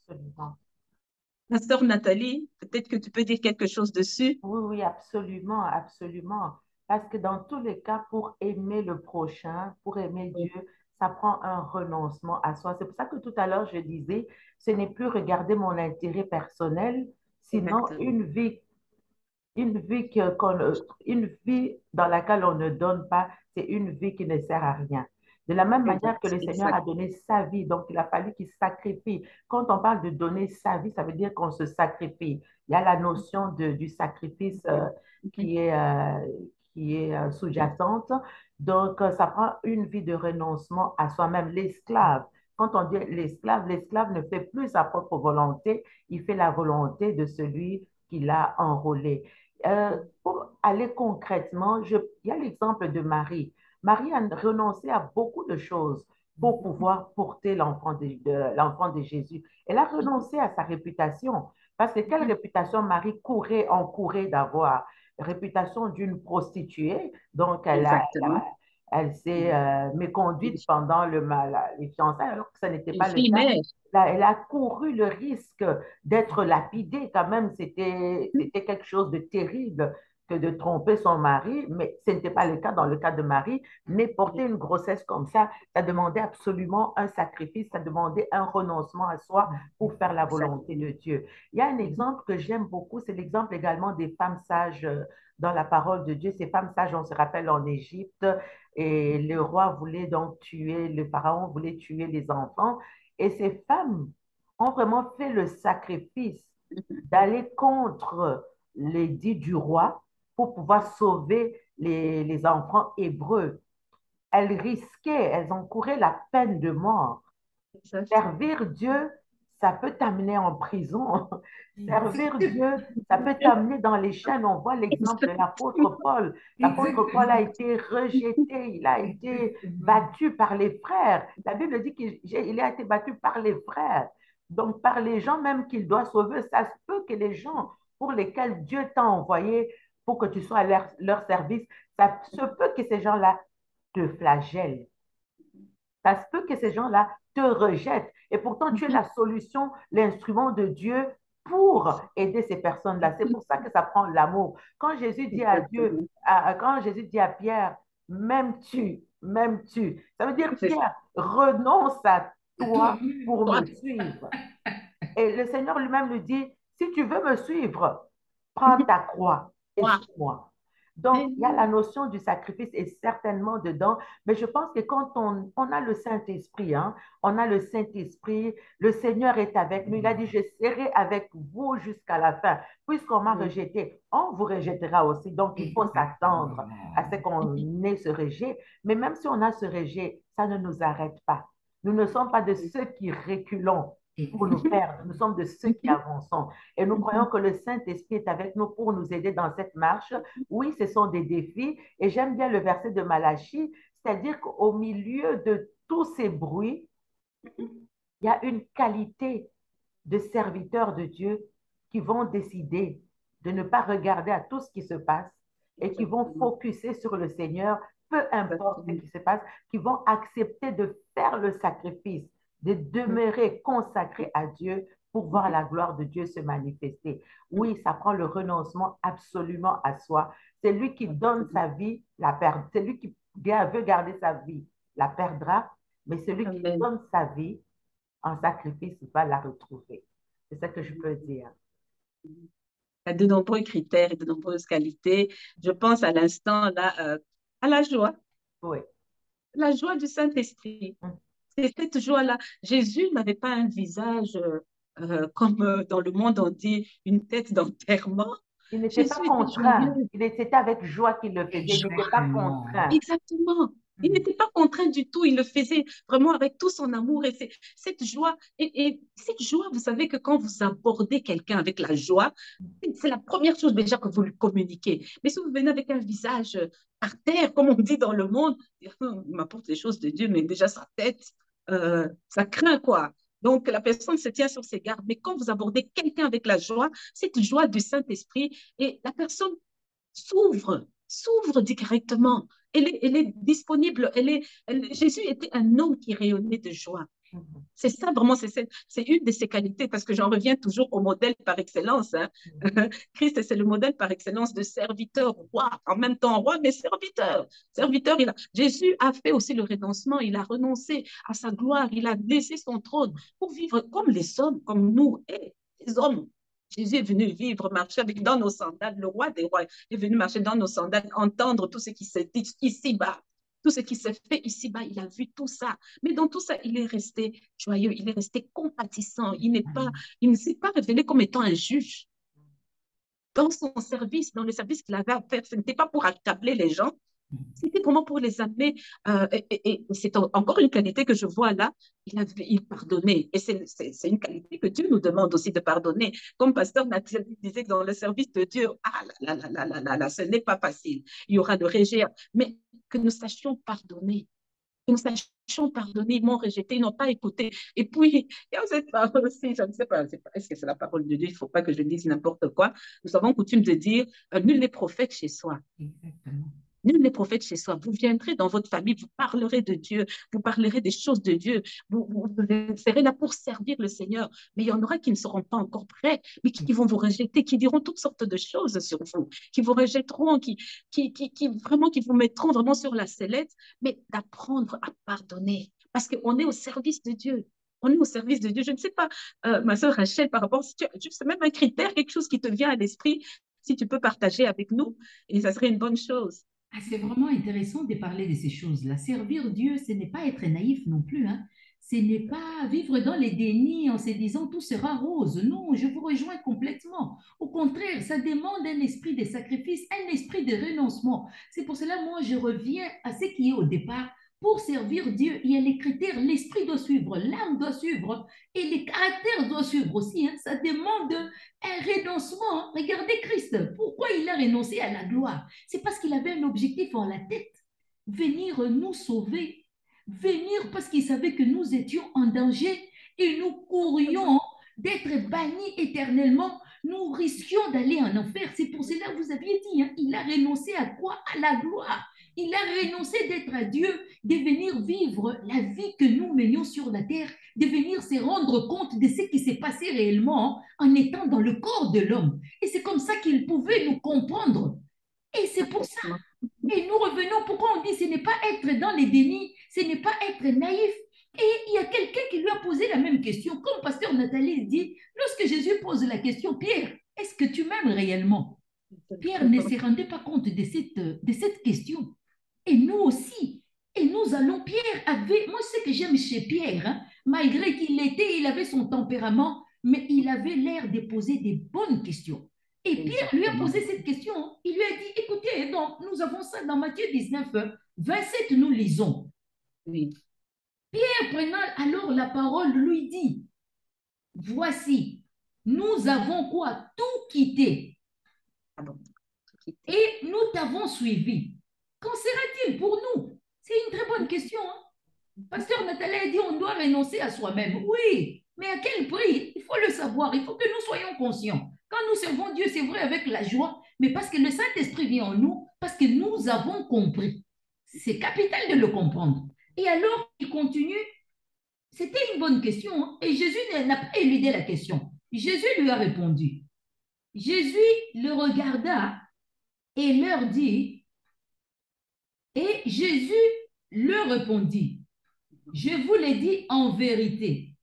Absolument. Pasteur Nathalie, peut-être que tu peux dire quelque chose dessus. Oui, oui, absolument, absolument. Parce que dans tous les cas, pour aimer le prochain, pour aimer Dieu, ça prend un renoncement à soi. C'est pour ça que tout à l'heure, je disais, ce n'est plus regarder mon intérêt personnel, sinon Exactement. une vie dans laquelle on ne donne pas, c'est une vie qui ne sert à rien. De la même manière que le Seigneur a donné sa vie, donc il a fallu qu'il sacrifie. Quand on parle de donner sa vie, ça veut dire qu'on se sacrifie. Il y a la notion du sacrifice qui est, euh, qui est sous-jacente. Donc, ça prend une vie de renoncement à soi-même. L'esclave, quand on dit l'esclave, l'esclave ne fait plus sa propre volonté, il fait la volonté de celui qui l'a enrôlé. Pour aller concrètement, il y a l'exemple de Marie. Marie a renoncé à beaucoup de choses pour pouvoir porter l'enfant de Jésus. Elle a renoncé à sa réputation. Parce que quelle réputation Marie encourait d'avoir? Réputation d'une prostituée. Donc, Exactement. elle s'est méconduite pendant les fiançailles, alors que ce n'était Une pas le fille cas. mère. Elle a couru le risque d'être lapidée. Quand même, c'était quelque chose de terrible que de tromper son mari, mais ce n'était pas le cas dans le cas de Marie. Mais porter une grossesse comme ça demandait absolument un sacrifice, ça demandait un renoncement à soi pour faire la volonté de Dieu. Il y a un exemple que j'aime beaucoup, c'est l'exemple également des femmes sages dans la parole de Dieu. Ces femmes sages, on se rappelle en Égypte, et le roi voulait donc tuer, le pharaon voulait tuer les enfants. Et ces femmes ont vraiment fait le sacrifice d'aller contre l'édit du roi pour pouvoir sauver les enfants hébreux. Elles risquaient, elles encouraient la peine de mort. Servir Dieu, ça peut t'amener en prison. Servir Dieu, ça peut t'amener dans les chaînes. On voit l'exemple de l'apôtre Paul. L'apôtre Paul a été rejeté, il a été battu par les frères. La Bible dit qu'il a été battu par les frères. Donc, par les gens même qu'il doit sauver. Ça se peut que les gens pour lesquels Dieu t'a envoyé pour que tu sois à leur service, ça se peut que ces gens-là te flagellent. Ça se peut que ces gens-là te rejettent. Et pourtant, tu es la solution, l'instrument de Dieu pour aider ces personnes-là. C'est pour ça que ça prend l'amour. Quand Jésus dit à Dieu, quand Jésus dit à Pierre, m'aimes-tu, ça veut dire, C'est ça. Pierre, renonce à toi Toi-même. pour Toi, me suivre. Et le Seigneur lui-même lui dit, si tu veux me suivre, prends ta croix et toi. suis-moi. Donc, il y a la notion du sacrifice est certainement dedans, mais je pense que quand on a le Saint-Esprit, hein, on a le Saint-Esprit, le Seigneur est avec nous. Il a dit, je serai avec vous jusqu'à la fin. Puisqu'on m'a rejeté, on vous rejettera aussi. Donc, il faut s'attendre à ce qu'on ait ce rejet. Mais même si on a ce rejet, ça ne nous arrête pas. Nous ne sommes pas de ceux qui reculons pour nous perdre. Nous sommes de ceux qui avançons. Et nous croyons que le Saint-Esprit est avec nous pour nous aider dans cette marche. Oui, ce sont des défis. Et j'aime bien le verset de Malachie, c'est-à-dire qu'au milieu de tous ces bruits, il y a une qualité de serviteurs de Dieu qui vont décider de ne pas regarder à tout ce qui se passe et qui vont focuser sur le Seigneur, peu importe ce qui se passe, qui vont accepter de faire le sacrifice, de demeurer consacrés à Dieu pour voir la gloire de Dieu se manifester. Oui, ça prend le renoncement absolument à soi. C'est lui qui donne sa vie, la perd. C'est lui qui veut garder sa vie, la perdra, mais celui qui Amen. donne sa vie en sacrifice va la retrouver. C'est ça que je peux dire. Il y a de nombreux critères et de nombreuses qualités. Je pense à l'instant là, à Oui. la joie du Saint-Esprit. Mm. C'est cette joie-là. Jésus n'avait pas un visage comme dans le monde on dit une tête d'enterrement. Il n'était pas Jésus était contraint. joyeux. C'était avec joie qu'il le faisait. Il n'était pas Exactement. contraint. Exactement. Il Mm. n'était pas contraint du tout. Il le faisait vraiment avec tout son amour et cette joie. Et cette joie, vous savez que quand vous abordez quelqu'un avec la joie, c'est la première chose déjà que vous lui communiquez. Mais si vous venez avec un visage par terre, comme on dit dans le monde, il m'apporte les choses de Dieu, mais déjà sa tête, ça craint quoi. Donc la personne se tient sur ses gardes. Mais quand vous abordez quelqu'un avec la joie, cette joie du Saint-Esprit, et la personne s'ouvre directement. Elle est disponible. Jésus était un homme qui rayonnait de joie. Mm. C'est ça vraiment, c'est une de ses qualités parce que j'en reviens toujours au modèle par excellence. Hein. Christ, c'est le modèle par excellence de serviteur, roi, en même temps roi, mais serviteur. Serviteur, Jésus a fait aussi le renoncement, il a renoncé à sa gloire, il a laissé son trône pour vivre comme les hommes, comme nous, et les hommes. Jésus est venu vivre, marcher avec, dans nos sandales. Le roi des rois est venu marcher dans nos sandales, entendre tout ce qui se dit ici-bas. Tout ce qui se fait ici-bas, il a vu tout ça. Mais dans tout ça, il est resté joyeux, il est resté compatissant. Il ne s'est pas révélé comme étant un juge. Dans son service, dans le service qu'il avait à faire, ce n'était pas pour accabler les gens, c'était vraiment pour les amener. Et c'est encore une qualité que je vois là. Il pardonnait. Et c'est une qualité que Dieu nous demande aussi de pardonner. Comme Pasteur Nathalie disait que dans le service de Dieu, ah là là là là là là, ce n'est pas facile. Il y aura de rejet. Mais que nous sachions pardonner. Que nous sachions pardonner. Ils m'ont rejeté, ils n'ont pas écouté. Et puis, il y a cette parole aussi, je ne sais pas, est-ce que c'est la parole de Dieu? Il ne faut pas que je dise n'importe quoi. Nous avons coutume de dire, nul n'est prophète chez soi. Exactement. Nul n'est prophète chez soi. Vous viendrez dans votre famille, vous parlerez de Dieu, vous parlerez des choses de Dieu, vous serez là pour servir le Seigneur. Mais il y en aura qui ne seront pas encore prêts, mais qui vont vous rejeter, qui diront toutes sortes de choses sur vous, qui vous rejetteront, vraiment, qui vous mettront vraiment sur la sellette, mais d'apprendre à pardonner. Parce qu'on est au service de Dieu. On est au service de Dieu. Je ne sais pas, ma soeur Rachel, par rapport, c'est même un critère, quelque chose qui te vient à l'esprit, si tu peux partager avec nous, et ça serait une bonne chose. Ah, c'est vraiment intéressant de parler de ces choses-là. Servir Dieu, ce n'est pas être naïf non plus, hein. Ce n'est pas vivre dans les dénis en se disant tout sera rose. Non, je vous rejoins complètement. Au contraire, ça demande un esprit de sacrifice, un esprit de renoncement. C'est pour cela, moi, je reviens à ce qui est au départ. Pour servir Dieu, il y a les critères, l'esprit doit suivre, l'âme doit suivre et les caractères doivent suivre aussi, hein. Ça demande un renoncement. Regardez Christ, pourquoi il a renoncé à la gloire? C'est parce qu'il avait un objectif en la tête, venir nous sauver, venir parce qu'il savait que nous étions en danger et nous courions d'être bannis éternellement. Nous risquions d'aller en enfer. C'est pour cela que vous aviez dit, hein, il a renoncé à quoi? À la gloire. Il a renoncé d'être à Dieu, de venir vivre la vie que nous menions sur la terre, de venir se rendre compte de ce qui s'est passé réellement en étant dans le corps de l'homme. Et c'est comme ça qu'il pouvait nous comprendre. Et c'est pour ça. Et nous revenons, pourquoi on dit ce n'est pas être dans les dénis, ce n'est pas être naïf. Et il y a quelqu'un qui lui a posé la même question. Comme pasteur Nathalie dit, lorsque Jésus pose la question, Pierre, est-ce que tu m'aimes réellement? Pierre ne se rendait pas compte de cette question. Et nous aussi. Et nous allons, Pierre avait, moi ce que j'aime chez Pierre, hein, malgré il avait son tempérament, mais il avait l'air de poser des bonnes questions. Et Pierre lui a posé cette question. Il lui a dit, écoutez, donc, nous avons ça dans Matthieu 19, 27, nous lisons. Oui. Pierre prenant alors la parole lui dit, voici, nous avons quoi? Tout quitté. Et nous t'avons suivi. Qu'en sera-t-il pour nous? C'est une très bonne question. Hein? Pasteur Nathalie a dit, on doit renoncer à soi-même. Oui, mais à quel prix? Il faut le savoir, il faut que nous soyons conscients. Quand nous servons Dieu, c'est vrai, avec la joie, mais parce que le Saint-Esprit vient en nous, parce que nous avons compris. C'est capital de le comprendre. Et alors, il continue. C'était une bonne question. Hein? Et Jésus n'a pas éludé la question. Jésus lui a répondu. Jésus le regarda et leur dit, et Jésus leur répondit, je vous l'ai dit en vérité,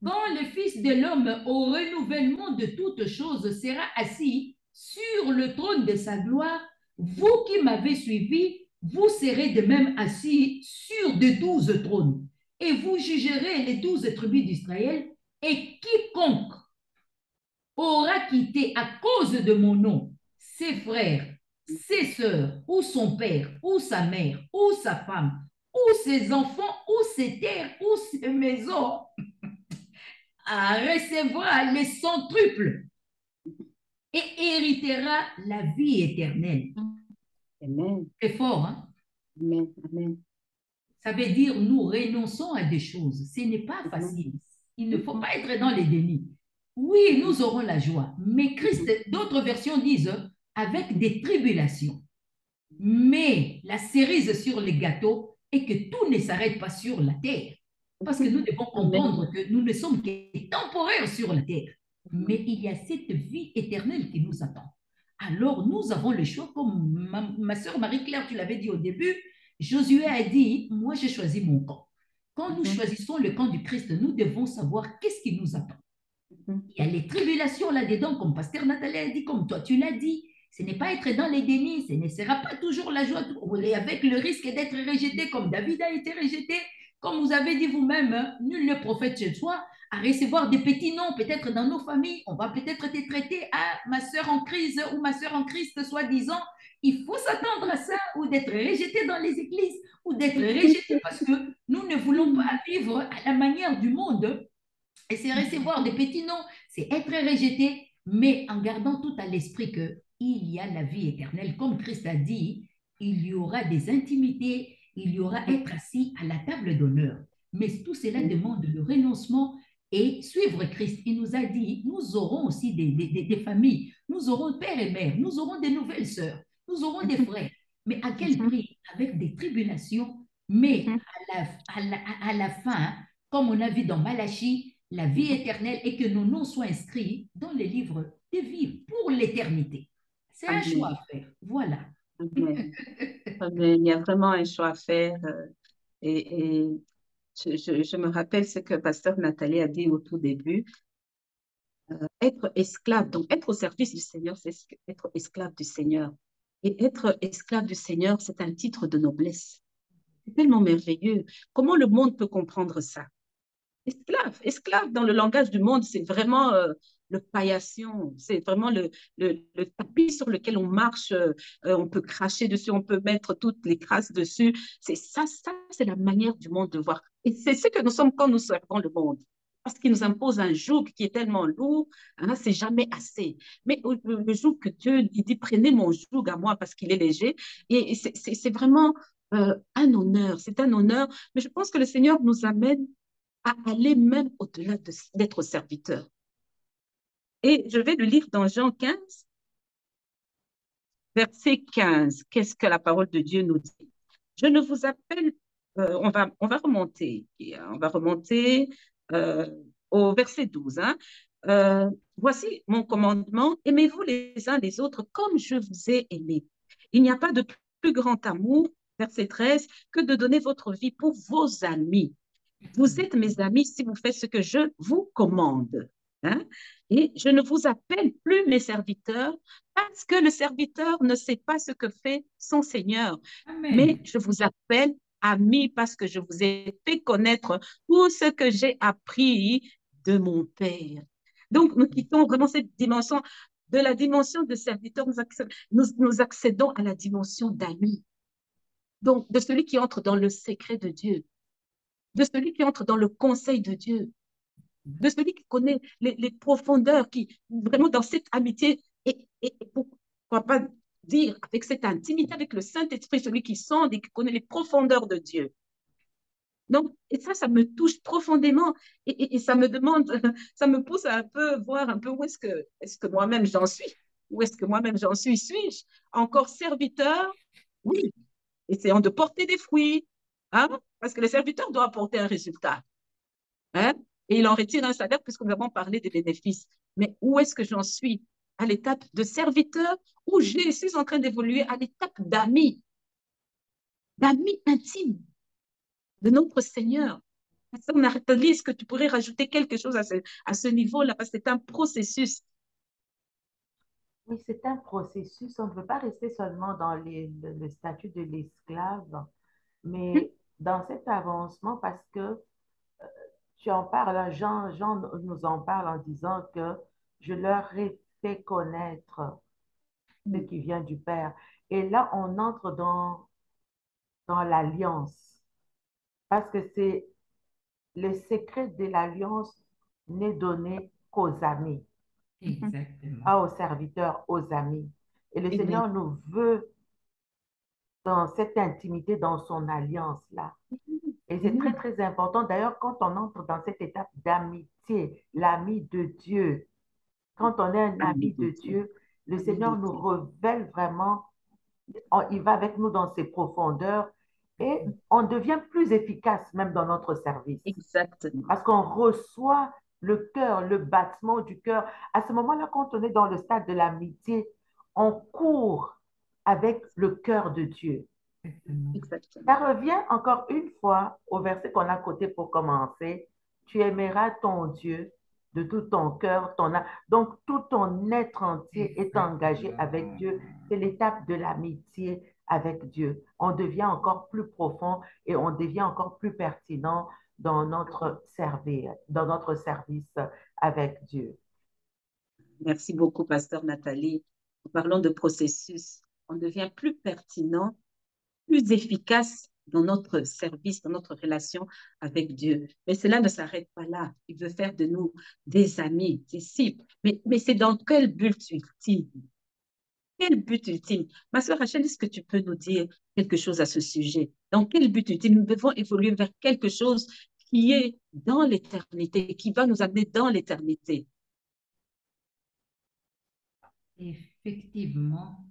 quand le Fils de l'homme au renouvellement de toutes choses sera assis sur le trône de sa gloire, vous qui m'avez suivi, vous serez de même assis sur de 12 trônes, et vous jugerez les 12 tribus d'Israël, et quiconque aura quitté à cause de mon nom ses frères, ses sœurs, ou son père, ou sa mère, ou sa femme, ou ses enfants, ou ses terres, ou ses maisons, recevra les centruples et héritera la vie éternelle. Amen. C'est fort, hein? Amen. Amen. Ça veut dire nous renonçons à des choses. Ce n'est pas facile. Il ne faut pas être dans les dénis. Oui, nous aurons la joie, mais Christ, d'autres versions disent avec des tribulations. Mais la cerise sur les gâteaux est que tout ne s'arrête pas sur la terre. Parce que nous devons comprendre que nous ne sommes que temporaires sur la terre. Mais il y a cette vie éternelle qui nous attend. Alors nous avons le choix, comme ma soeur Marie-Claire, tu l'avais dit au début, Josué a dit, moi j'ai choisi mon camp. Quand nous choisissons le camp du Christ, nous devons savoir qu'est-ce qui nous attend. Il y a les tribulations là-dedans, comme pasteur Nathalie a dit, comme toi tu l'as dit. Ce n'est pas être dans les dénis, ce ne sera pas toujours la joie, avec le risque d'être rejeté, comme David a été rejeté. Comme vous avez dit vous-même, nul ne prophète chez soi, à recevoir des petits noms, peut-être dans nos familles, on va peut-être te traiter à ma soeur en crise ou ma soeur en Christ, soi-disant. Il faut s'attendre à ça, ou d'être rejeté dans les églises, ou d'être rejeté parce que nous ne voulons pas vivre à la manière du monde. Et c'est recevoir des petits noms, c'est être rejeté, mais en gardant tout à l'esprit qu'il y a la vie éternelle. Comme Christ a dit, il y aura des intimités, il y aura être assis à la table d'honneur. Mais tout cela demande le renoncement et suivre Christ. Il nous a dit, nous aurons aussi des familles, nous aurons père et mère, nous aurons des nouvelles sœurs, nous aurons des frères. Mais à quel prix? Avec des tribulations, mais à la fin, comme on a vu dans Malachie, la vie éternelle et que nos noms soient inscrits dans les livres de vie pour l'éternité. C'est un choix à faire. Voilà. Amen. Amen. Il y a vraiment un choix à faire. Et je me rappelle ce que pasteur Nathalie a dit au tout début. Être esclave, donc être au service du Seigneur, c'est être esclave du Seigneur. Et être esclave du Seigneur, c'est un titre de noblesse. C'est tellement merveilleux. Comment le monde peut comprendre ça? Esclave dans le langage du monde, c'est vraiment le paillasson, c'est vraiment le tapis sur lequel on marche, on peut cracher dessus, on peut mettre toutes les crasses dessus. C'est ça, c'est la manière du monde de voir. Et c'est ce que nous sommes quand nous servons le monde. Parce qu'il nous impose un joug qui est tellement lourd, hein, c'est jamais assez. Mais le joug que Dieu, il dit, prenez mon joug à moi parce qu'il est léger. Et c'est vraiment un honneur, c'est un honneur. Mais je pense que le Seigneur nous amène à aller même au-delà d'être serviteur. Et je vais le lire dans Jean 15, verset 15. Qu'est-ce que la parole de Dieu nous dit? Je ne vous appelle, on va remonter euh, au verset 12. Hein. Voici mon commandement, aimez-vous les uns les autres comme je vous ai aimé. Il n'y a pas de plus grand amour, verset 13, que de donner votre vie pour vos amis. Vous êtes mes amis si vous faites ce que je vous commande. Hein? Et je ne vous appelle plus mes serviteurs parce que le serviteur ne sait pas ce que fait son Seigneur. Mais Amen. je vous appelle amis parce que je vous ai fait connaître tout ce que j'ai appris de mon Père. Donc, nous quittons vraiment cette dimension, de la dimension de serviteur, nous accédons à la dimension d'amis. Donc, de celui qui entre dans le secret de Dieu, de celui qui entre dans le conseil de Dieu, de celui qui connaît les profondeurs, qui vraiment dans cette amitié, et pourquoi pas dire avec cette intimité avec le Saint-Esprit, celui qui sonde et qui connaît les profondeurs de Dieu. Donc, et ça me touche profondément et ça me demande, ça me pousse à un peu voir un peu où est-ce que moi-même j'en suis? Où est-ce que moi-même j'en suis? Suis-je encore serviteur? Oui, essayons de porter des fruits, hein? Parce que le serviteur doit apporter un résultat. Hein? Et il en retire un salaire puisque nous avons parlé des bénéfices. Mais où est-ce que j'en suis? À l'étape de serviteur ou je suis en train d'évoluer à l'étape d'ami intime de notre Seigneur. Pasteur Nathalie, est-ce que tu pourrais rajouter quelque chose à ce niveau-là? Parce que c'est un processus. Oui, c'est un processus. On ne veut pas rester seulement dans le statut de l'esclave, mais dans cet avancement, parce que tu en parles, hein, Jean nous en parle en disant que je leur ai fait connaître ce qui vient du Père. Et là, on entre dans l'alliance, parce que c'est le secret de l'alliance n'est donné qu'aux amis, Exactement. pas aux serviteurs, aux amis. Et le Amen. Seigneur nous veut dans cette intimité, dans son alliance-là. Et c'est très, Amen. très important. D'ailleurs, quand on entre dans cette étape d'amitié, l'ami de Dieu, quand on est un Ami ami de de Dieu. Dieu, le Ami de Seigneur nous Dieu. révèle vraiment, il va avec nous dans ses profondeurs et on devient plus efficace même dans notre service Exactement. parce qu'on reçoit le cœur, le battement du cœur. À ce moment-là, quand on est dans le stade de l'amitié, on court avec le cœur de Dieu. Exactement. Ça Exactement. revient encore une fois au verset qu'on a coté pour commencer. Tu aimeras ton Dieu de tout ton cœur, ton âme. Donc, tout ton être entier est engagé avec Exactement. Dieu. C'est l'étape de l'amitié avec Dieu. On devient encore plus profond et on devient encore plus pertinent dans notre service avec Dieu. Merci beaucoup, Pasteur Nathalie. En parlant de processus, on devient plus pertinent, plus efficace dans notre service, dans notre relation avec Dieu. Mais cela ne s'arrête pas là. Il veut faire de nous des amis, disciples. Mais c'est dans quel but ultime? Quel but ultime? Ma sœur Rachel, est-ce que tu peux nous dire quelque chose à ce sujet? Dans quel but ultime? Nous devons évoluer vers quelque chose qui est dans l'éternité, qui va nous amener dans l'éternité. Effectivement,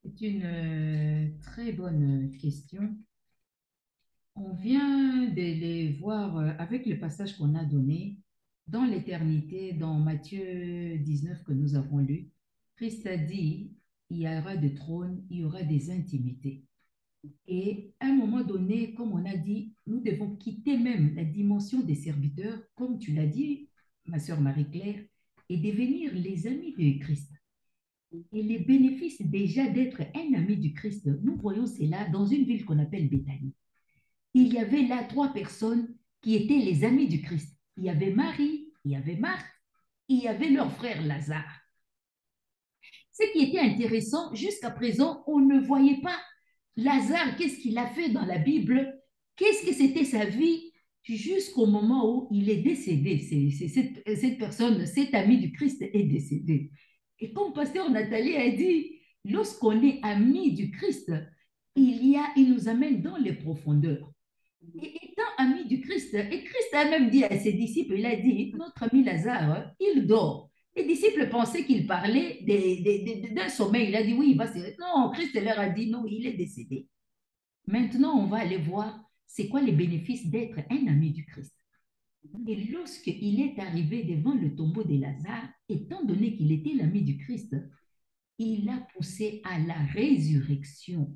c'est une très bonne question. On vient de les voir avec le passage qu'on a donné dans l'éternité, dans Matthieu 19 que nous avons lu. Christ a dit, il y aura des trônes, il y aura des intimités. Et à un moment donné, comme on a dit, nous devons quitter même la dimension des serviteurs, comme tu l'as dit, ma sœur Marie-Claire, et devenir les amis de Christ. Et les bénéfices déjà d'être un ami du Christ, nous voyons cela dans une ville qu'on appelle Béthanie. Il y avait là trois personnes qui étaient les amis du Christ. Il y avait Marie, il y avait Marthe, il y avait leur frère Lazare. Ce qui était intéressant, jusqu'à présent, on ne voyait pas Lazare, qu'est-ce qu'il a fait dans la Bible, qu'est-ce que c'était sa vie, jusqu'au moment où il est décédé. Cette personne, cet ami du Christ est décédé. Et comme pasteur Nathalie a dit, lorsqu'on est ami du Christ, il nous amène dans les profondeurs. Et étant ami du Christ, et Christ a même dit à ses disciples, il a dit, notre ami Lazare, il dort. Les disciples pensaient qu'il parlait d'un sommeil. Il a dit, oui, il va se... Non, Christ leur a dit, non, il est décédé. Maintenant, on va aller voir c'est quoi les bénéfices d'être un ami du Christ. Et lorsqu'il est arrivé devant le tombeau de Lazare, étant donné qu'il était l'ami du Christ, il a poussé à la résurrection.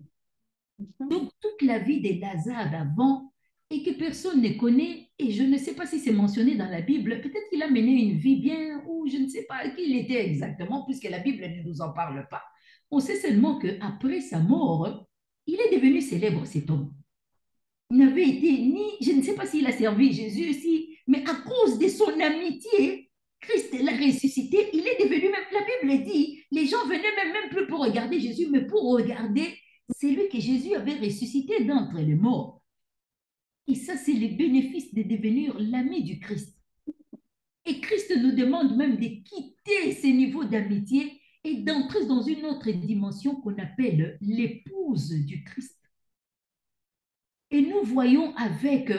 Donc, toute la vie de Lazare d'avant et que personne ne connaît, et je ne sais pas si c'est mentionné dans la Bible, peut-être qu'il a mené une vie bien ou je ne sais pas qui il était exactement, puisque la Bible ne nous en parle pas. On sait seulement qu'après sa mort, il est devenu célèbre, cet homme. Il n'avait été ni, je ne sais pas s'il a servi Jésus aussi, mais à cause de son amitié, Christ l'a ressuscité, il est devenu même, la Bible dit, les gens venaient même plus pour regarder Jésus, mais pour regarder celui que Jésus avait ressuscité d'entre les morts. Et ça, c'est le bénéfice de devenir l'ami du Christ. Et Christ nous demande même de quitter ces niveaux d'amitié et d'entrer dans une autre dimension qu'on appelle l'épouse du Christ. Et nous voyons avec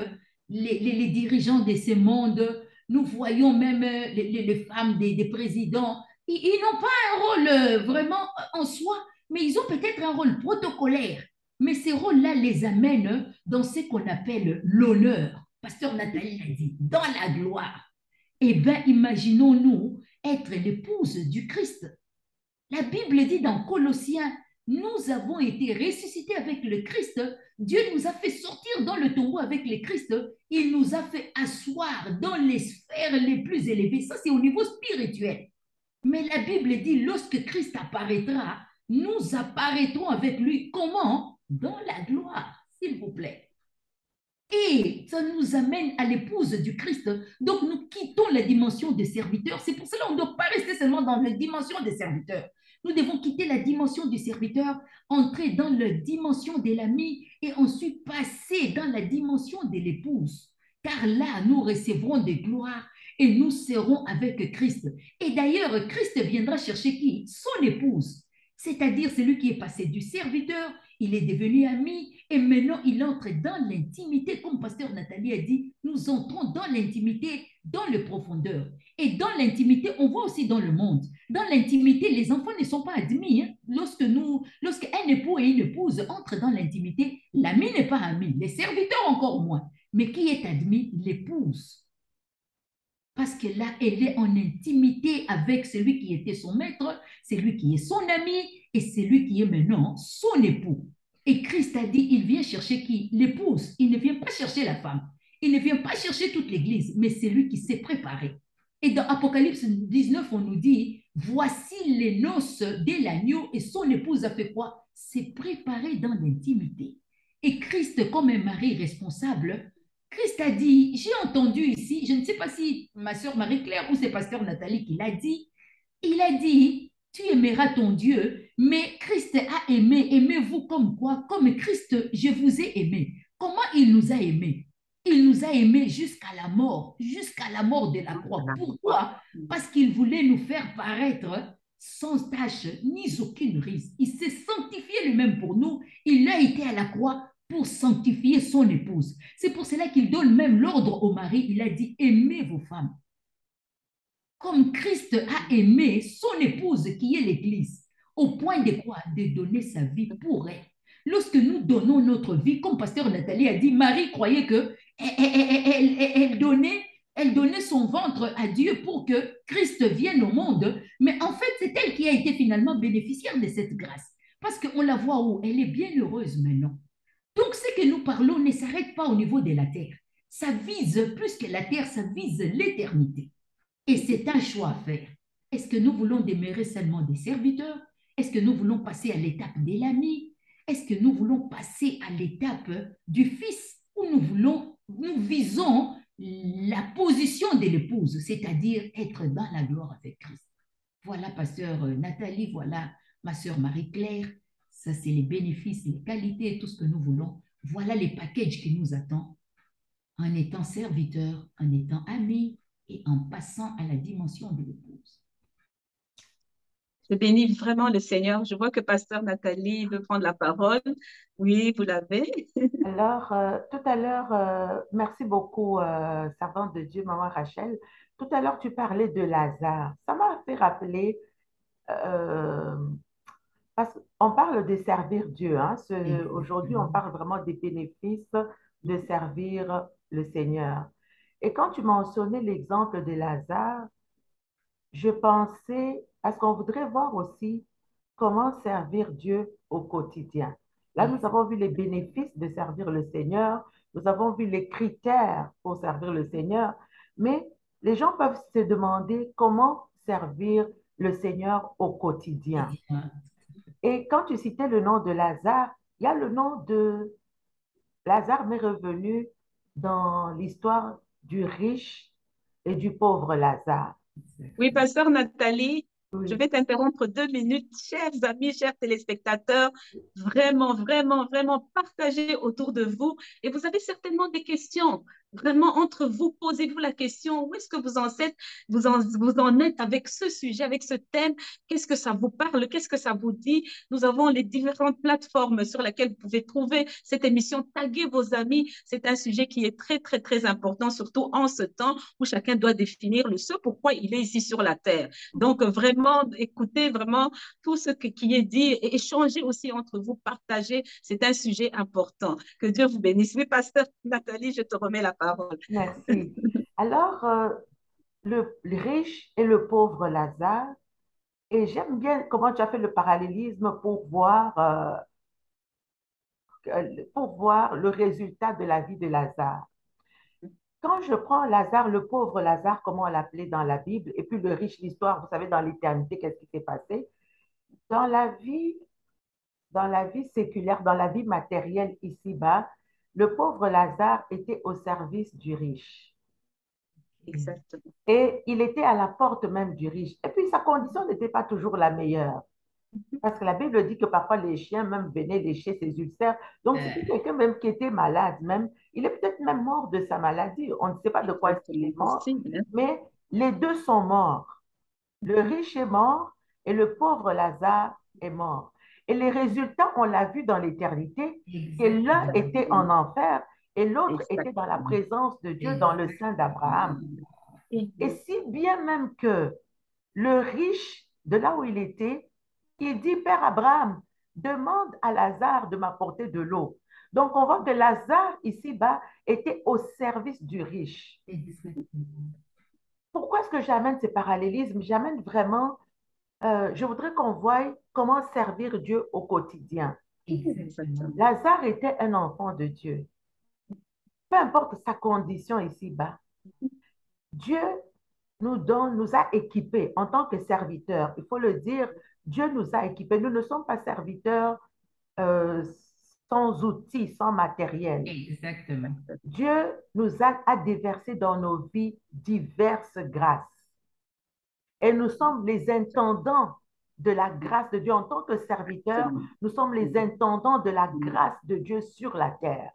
les dirigeants de ce monde, nous voyons même les femmes des présidents, ils n'ont pas un rôle vraiment en soi, mais ils ont peut-être un rôle protocolaire. Mais ces rôles-là les amènent dans ce qu'on appelle l'honneur. Pasteur Nathalie l'a dit, dans la gloire. Eh bien, imaginons-nous être l'épouse du Christ. La Bible dit dans Colossiens, nous avons été ressuscités avec le Christ. Dieu nous a fait sortir dans le tombeau avec le Christ. Il nous a fait asseoir dans les sphères les plus élevées. Ça, c'est au niveau spirituel. Mais la Bible dit, lorsque Christ apparaîtra, nous apparaîtrons avec lui. Comment? Dans la gloire, s'il vous plaît. Et ça nous amène à l'épouse du Christ. Donc, nous quittons la dimension des serviteurs. C'est pour cela qu'on ne doit pas rester seulement dans la dimension des serviteurs. Nous devons quitter la dimension du serviteur, entrer dans la dimension de l'ami et ensuite passer dans la dimension de l'épouse. Car là, nous recevrons des gloires et nous serons avec Christ. Et d'ailleurs, Christ viendra chercher qui? Son épouse. C'est-à-dire celui qui est passé du serviteur, il est devenu ami et maintenant il entre dans l'intimité, comme pasteur Nathalie a dit, nous entrons dans l'intimité, dans le profondeur. Et dans l'intimité, on voit aussi dans le monde. Dans l'intimité, les enfants ne sont pas admis. Lorsqu'un époux et une épouse entrent dans l'intimité, l'ami n'est pas ami, les serviteurs encore moins. Mais qui est admis? L'épouse. Parce que là, elle est en intimité avec celui qui était son maître, celui qui est son ami et celui qui est maintenant son époux. Et Christ a dit, il vient chercher qui? L'épouse. Il ne vient pas chercher la femme. Il ne vient pas chercher toute l'Église, mais c'est lui qui s'est préparé. Et dans Apocalypse 19, on nous dit, voici les noces de l'agneau et son épouse a fait quoi? S'est préparé dans l'intimité. Et Christ, comme un mari responsable, Christ a dit, j'ai entendu ici, je ne sais pas si ma sœur Marie-Claire ou c'est pasteur Nathalie qui l'a dit, il a dit, tu aimeras ton Dieu, mais Christ a aimé, aimez-vous comme quoi? Comme Christ, je vous ai aimé. Comment il nous a aimés? Il nous a aimés jusqu'à la mort de la croix. Pourquoi? Parce qu'il voulait nous faire paraître sans tache ni aucune risque. Il s'est sanctifié lui-même pour nous. Il a été à la croix pour sanctifier son épouse. C'est pour cela qu'il donne même l'ordre au mari. Il a dit, aimez vos femmes. Comme Christ a aimé son épouse qui est l'Église, au point de quoi? De donner sa vie pour elle. Lorsque nous donnons notre vie, comme pasteur Nathalie a dit, Marie croyait que elle donnait son ventre à Dieu pour que Christ vienne au monde, mais en fait, c'est elle qui a été finalement bénéficiaire de cette grâce. Parce qu'on la voit où? Elle est bien heureuse maintenant. Donc, ce que nous parlons ne s'arrête pas au niveau de la terre. Ça vise, plus que la terre, ça vise l'éternité. Et c'est un choix à faire. Est-ce que nous voulons demeurer seulement des serviteurs? Est-ce que nous voulons passer à l'étape de l'ami? Est-ce que nous voulons passer à l'étape du fils? Ou nous visons la position de l'épouse, c'est-à-dire être dans la gloire avec Christ? Voilà, pasteur Nathalie, voilà ma sœur Marie-Claire. Ça, c'est les bénéfices, les qualités, tout ce que nous voulons. Voilà les packages qui nous attendent en étant serviteur, en étant ami et en passant à la dimension de l'épouse. Je bénis vraiment le Seigneur. Je vois que pasteur Nathalie veut prendre la parole. Oui, vous l'avez. Alors, tout à l'heure, merci beaucoup, servante de Dieu, maman Rachel. Tout à l'heure, tu parlais de Lazare. Ça m'a fait rappeler, parce on parle de servir Dieu, hein. Aujourd'hui, on parle vraiment des bénéfices de servir le Seigneur. Et quand tu mentionnais l'exemple de Lazare, je pensais, parce qu'on voudrait voir aussi comment servir Dieu au quotidien. Là, nous avons vu les bénéfices de servir le Seigneur, nous avons vu les critères pour servir le Seigneur, mais les gens peuvent se demander comment servir le Seigneur au quotidien. Et quand tu citais le nom de Lazare, il y a le nom de Lazare m'est revenu dans l'histoire du riche et du pauvre Lazare. Oui, pasteur Nathalie, je Oui. vais t'interrompre 2 minutes. Chers amis, chers téléspectateurs, vraiment, vraiment, vraiment partagez autour de vous. Et vous avez certainement des questions. Vraiment, entre vous, posez-vous la question, où est-ce que vous en êtes, vous en êtes avec ce sujet, avec ce thème? Qu'est-ce que ça vous parle? Qu'est-ce que ça vous dit? Nous avons les différentes plateformes sur lesquelles vous pouvez trouver cette émission. Taguez vos amis. C'est un sujet qui est très, très, très important, surtout en ce temps où chacun doit définir le ce pourquoi il est ici sur la terre. Donc, vraiment, écoutez vraiment tout ce qui est dit et échangez aussi entre vous, partagez. C'est un sujet important. Que Dieu vous bénisse. Oui, pasteur Nathalie, je te remets la parole. Merci. Alors, le riche et le pauvre Lazare, et j'aime bien comment tu as fait le parallélisme pour voir le résultat de la vie de Lazare. Quand je prends Lazare, le pauvre Lazare, comme on l'appelait dans la Bible, et puis le riche, l'histoire, vous savez, dans l'éternité, qu'est-ce qui s'est passé? Dans la vie, dans la vie séculaire, dans la vie matérielle ici-bas, le pauvre Lazare était au service du riche. Exactement. Et il était à la porte même du riche. Et puis sa condition n'était pas toujours la meilleure. Parce que la Bible dit que parfois les chiens même venaient lécher ses ulcères. Donc c'était quelqu'un même qui était malade même. Il est peut-être même mort de sa maladie. On ne sait pas de quoi il Exactement est mort. possible, hein? Mais les deux sont morts. Le riche est mort et le pauvre Lazare est mort. Et les résultats, on l'a vu dans l'éternité, que l'un était en enfer et l'autre était dans la Exactement. présence de Dieu dans le sein d'Abraham. Et Mhm. si bien même que le riche, de là où il était, il dit, Père Abraham, demande à Lazare de m'apporter de l'eau. Donc, on voit que Lazare, ici-bas, était au service du riche. Pourquoi est-ce que j'amène ce parallélisme? J'amène vraiment, je voudrais qu'on voie comment servir Dieu au quotidien. Exactement. Lazare était un enfant de Dieu. Peu importe sa condition ici-bas, Dieu nous a équipés en tant que serviteurs. Il faut le dire, Dieu nous a équipés. Nous ne sommes pas serviteurs euh, sans outils, sans matériel. Exactement. Dieu nous a déversé dans nos vies diverses grâces. Et nous sommes les intendants de la grâce de Dieu. En tant que serviteurs, nous sommes les intendants de la grâce de Dieu sur la terre.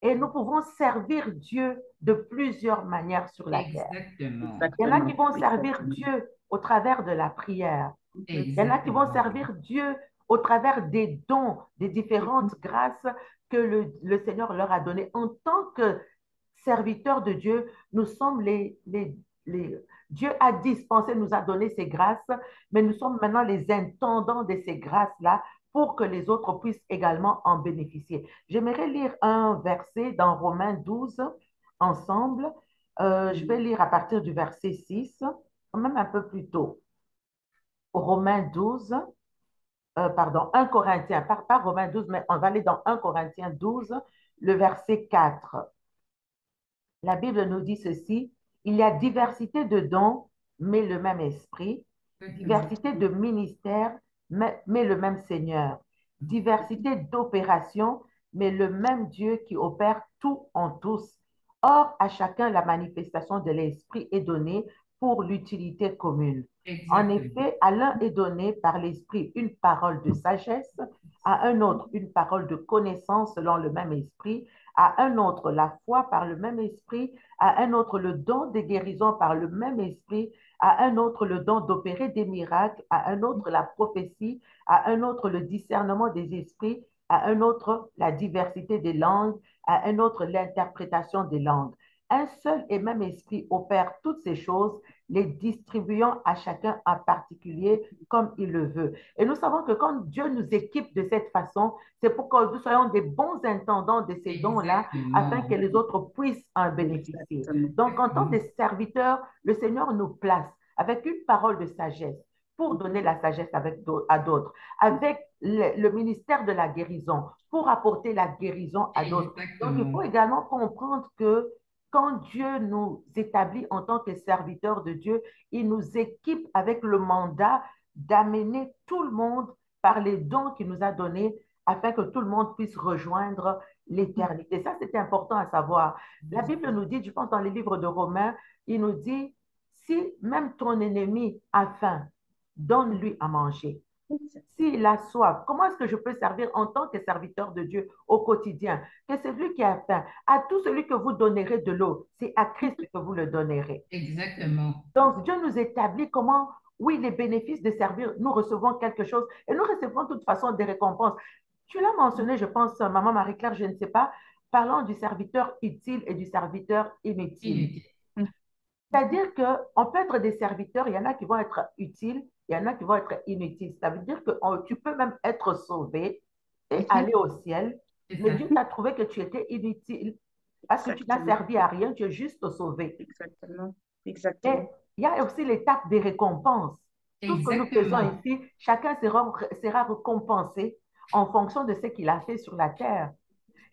Et nous pouvons servir Dieu de plusieurs manières sur la terre. Exactement. Il y en a qui vont servir Exactement. Dieu au travers de la prière. Il y en a qui vont Exactement. servir Dieu au travers des dons, des différentes grâces que le Seigneur leur a données. En tant que serviteurs de Dieu, nous sommes Dieu a dispensé, nous a donné ces grâces, mais nous sommes maintenant les intendants de ces grâces-là pour que les autres puissent également en bénéficier. J'aimerais lire un verset dans Romains 12 ensemble. Je vais lire à partir du verset 6, même un peu plus tôt. Romains 12, pardon, 1 Corinthiens, pas Romains 12, mais on va aller dans 1 Corinthiens 12, le verset 4. La Bible nous dit ceci, il y a diversité de dons, mais le même esprit, diversité de ministères, mais le même Seigneur, diversité d'opérations, mais le même Dieu qui opère tout en tous. Or, à chacun, la manifestation de l'esprit est donnée pour l'utilité commune. En Exactement. effet, à l'un est donné par l'esprit une parole de sagesse, à un autre une parole de connaissance selon le même esprit, à un autre la foi par le même esprit, à un autre le don des guérisons par le même esprit, à un autre le don d'opérer des miracles, à un autre la prophétie, à un autre le discernement des esprits, à un autre la diversité des langues, à un autre l'interprétation des langues. Un seul et même esprit opère toutes ces choses, les distribuant à chacun en particulier comme il le veut. Et nous savons que quand Dieu nous équipe de cette façon, c'est pour que nous soyons des bons intendants de ces dons-là afin que Exactement. les autres puissent en bénéficier. Exactement. Donc, en tant que serviteurs, le Seigneur nous place avec une parole de sagesse pour donner la sagesse à d'autres, avec le ministère de la guérison pour apporter la guérison à d'autres. Donc, il faut Exactement. également comprendre que quand Dieu nous établit en tant que serviteurs de Dieu, il nous équipe avec le mandat d'amener tout le monde par les dons qu'il nous a donnés afin que tout le monde puisse rejoindre l'éternité. Ça, c'est important à savoir. La Bible nous dit, je pense dans les livres de Romains, il nous dit, si même ton ennemi a faim, donne-lui à manger. S'il a soif, comment est-ce que je peux servir en tant que serviteur de Dieu au quotidien? Que celui qui a faim, à tout celui que vous donnerez de l'eau, c'est à Christ que vous le donnerez. Exactement. Donc, Dieu nous établit comment, oui, les bénéfices de servir, nous recevons quelque chose et nous recevons de toute façon des récompenses. Tu l'as mentionné, je pense, Maman Marie-Claire, je ne sais pas, parlant du serviteur utile et du serviteur inutile. Inutile. C'est-à-dire qu'on peut être des serviteurs, il y en a qui vont être utiles, il y en a qui vont être inutiles. Ça veut dire que tu peux même être sauvé et aller au ciel, C'est mais ça. Dieu t'a trouvé que tu étais inutile parce que tu n'as Exactement. servi à rien, tu es juste sauvé. Exactement. Et Exactement. il y a aussi l'étape des récompenses. Tout ce que nous faisons Exactement. ici, chacun sera récompensé en fonction de ce qu'il a fait sur la terre.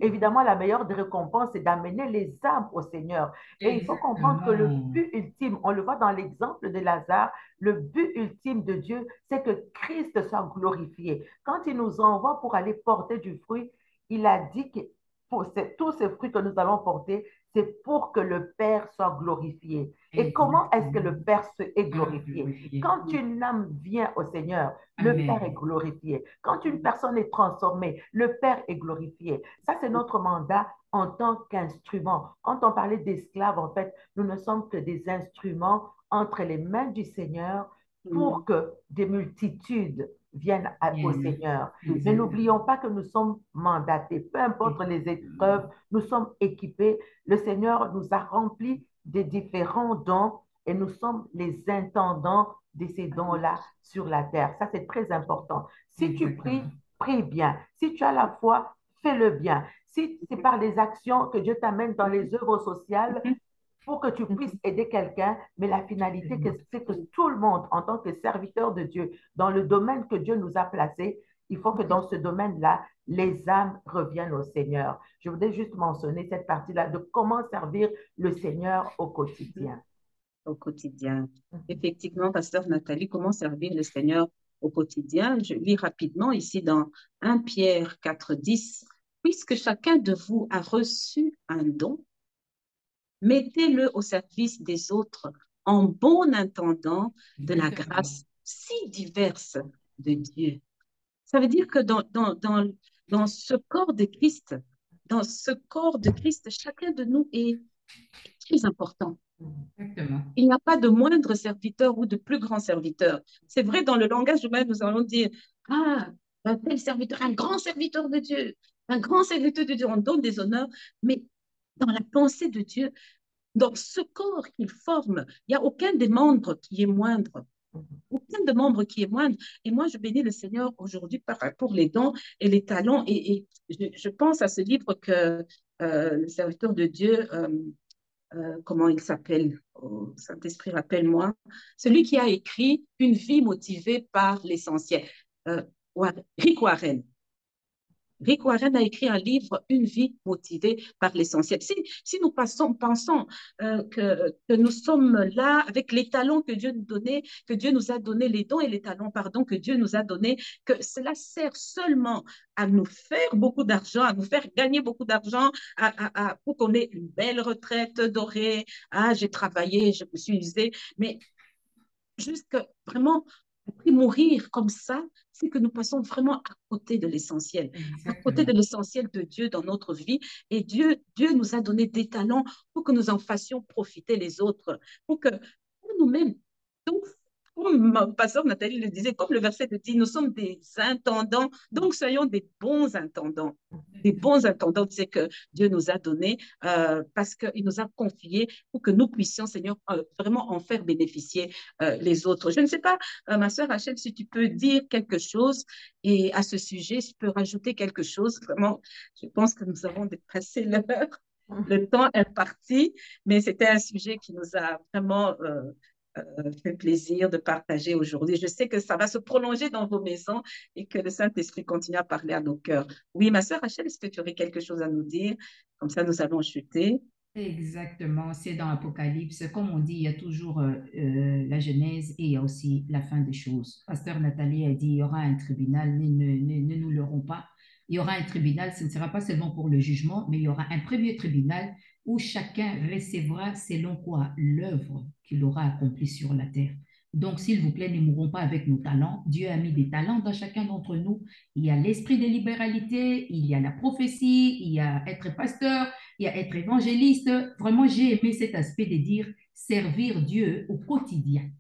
Évidemment, la meilleure des récompenses, c'est d'amener les âmes au Seigneur. Et il faut comprendre que le Exactement. but ultime, on le voit dans l'exemple de Lazare, le but ultime de Dieu, c'est que Christ soit glorifié. Quand il nous envoie pour aller porter du fruit, il a dit que pour tous ces fruits que nous allons porter, c'est pour que le Père soit glorifié. Et comment est-ce que le Exactement. Père est Ah, glorifié? glorifié. Quand une âme vient au Seigneur, le Père est Amen. glorifié. Quand une personne est transformée, le Père est glorifié. Ça, c'est notre mandat en tant qu'instrument. Quand on parlait d'esclaves, en fait, nous ne sommes que des instruments entre les mains du Seigneur pour que des multitudes viennent au Bien. Seigneur. Mais Exactement. n'oublions pas que nous sommes mandatés. Peu importe les épreuves, nous sommes équipés. Le Seigneur nous a remplis des différents dons et nous sommes les intendants de ces dons-là sur la terre. Ça, c'est très important. Si tu pries, Exactement. prie bien. Si tu as la foi, fais-le bien. Si c'est par les actions que Dieu t'amène dans les œuvres sociales pour que tu puisses aider quelqu'un, mais la finalité, c'est que tout le monde, en tant que serviteur de Dieu, dans le domaine que Dieu nous a placé, il faut que dans ce domaine-là, les âmes reviennent au Seigneur. Je voudrais juste mentionner cette partie-là de comment servir le Seigneur au quotidien. Au quotidien. Effectivement, Pasteur Nathalie, comment servir le Seigneur au quotidien? Je lis rapidement ici dans 1 Pierre 4:10. Puisque chacun de vous a reçu un don, mettez-le au service des autres en bon intendant de la Exactement. grâce si diverse de Dieu. Ça veut dire que dans ce corps de Christ, chacun de nous est très important. Exactement. Il n'y a pas de moindre serviteur ou de plus grand serviteur. C'est vrai, dans le langage humain, nous allons dire, ah, un tel serviteur, un grand serviteur de Dieu, un grand serviteur de Dieu, on donne des honneurs, mais dans la pensée de Dieu, dans ce corps qu'il forme, il n'y a aucun des membres qui est moindre. Aucun des membres qui est moindre. Et moi, je bénis le Seigneur aujourd'hui pour les dons et les talents. Et je pense à ce livre que le serviteur de Dieu, comment il s'appelle? Oh, Saint-Esprit, rappelle-moi. Celui qui a écrit Une vie motivée par l'essentiel. Euh, Rick Warren. Rick Warren a écrit un livre, Une vie motivée par l'essentiel. Si nous pensons que nous sommes là avec les talents que Dieu nous donnait, que Dieu nous a donné, les dons et les talents, pardon, que Dieu nous a donnés, que cela sert seulement à nous faire beaucoup d'argent, à nous faire gagner beaucoup d'argent, pour qu'on ait une belle retraite dorée. Ah, j'ai travaillé, je me suis usée, mais juste vraiment, après mourir comme ça, c'est que nous passons vraiment à côté de l'essentiel, à côté de Exactement. l'essentiel de Dieu dans notre vie. Et Dieu nous a donné des talents pour que nous en fassions profiter les autres, pour que pour nous-mêmes. Donc, comme ma pasteur Nathalie le disait, comme le verset le dit, nous sommes des intendants, donc soyons des bons intendants. Des bons intendants, c'est que Dieu nous a donné parce qu'il nous a confié pour que nous puissions, Seigneur, vraiment en faire bénéficier les autres. Je ne sais pas, ma sœur Rachel, si tu peux dire quelque chose et à ce sujet, je peux rajouter quelque chose. Vraiment, je pense que nous avons dépassé l'heure. Le temps est parti, mais c'était un sujet qui nous a vraiment fait plaisir de partager aujourd'hui. Je sais que ça va se prolonger dans vos maisons et que le Saint-Esprit continue à parler à nos cœurs. Oui, ma sœur Rachel, est-ce que tu aurais quelque chose à nous dire? Comme ça, nous allons chuter. Exactement, c'est dans l'Apocalypse. Comme on dit, il y a toujours la Genèse et il y a aussi la fin des choses. Pasteur Nathalie a dit, il y aura un tribunal, ne nous leurrons pas. Il y aura un tribunal, ce ne sera pas seulement pour le jugement, mais il y aura un premier tribunal où chacun recevra selon quoi l'œuvre qu'il aura accomplie sur la terre. Donc, s'il vous plaît, ne mourrons pas avec nos talents. Dieu a mis des talents dans chacun d'entre nous. Il y a l'esprit de libéralité, il y a la prophétie, il y a être pasteur, il y a être évangéliste. Vraiment, j'ai aimé cet aspect de dire servir Dieu au quotidien.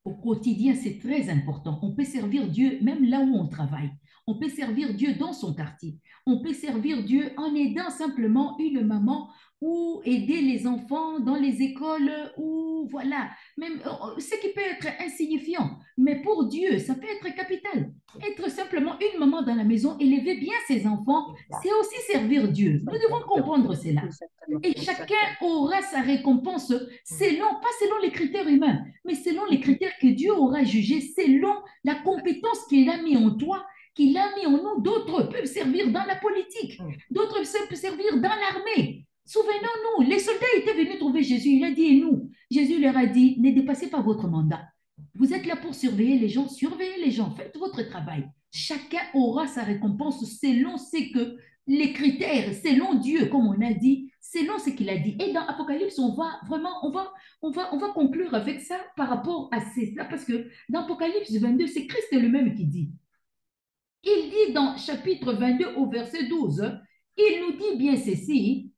Au quotidien, c'est très important. On peut servir Dieu même là où on travaille. On peut servir Dieu dans son quartier. On peut servir Dieu en aidant simplement une maman ou aider les enfants dans les écoles ou voilà, même ce qui peut être insignifiant. Mais pour Dieu, ça peut être capital. Être simplement une maman dans la maison, élever bien ses enfants, c'est aussi servir Dieu. Nous devons comprendre cela. Et chacun aura sa récompense selon, pas selon les critères humains, mais selon les critères que Dieu aura jugés, selon la compétence qu'il a mis en toi, qu'il a mis en nous. D'autres peuvent servir dans la politique, d'autres peuvent servir dans l'armée. Souvenons-nous, les soldats étaient venus trouver Jésus, il a dit, et nous? Jésus leur a dit, ne dépassez pas votre mandat. Vous êtes là pour surveiller les gens, faites votre travail. Chacun aura sa récompense selon ce que les critères, selon Dieu, comme on a dit, selon ce qu'il a dit. Et dans Apocalypse, on va vraiment, on va conclure avec ça par rapport à ça, parce que dans Apocalypse 22, c'est Christ lui-même qui dit. Il dit dans chapitre 22 au verset 12, il nous dit bien ceci,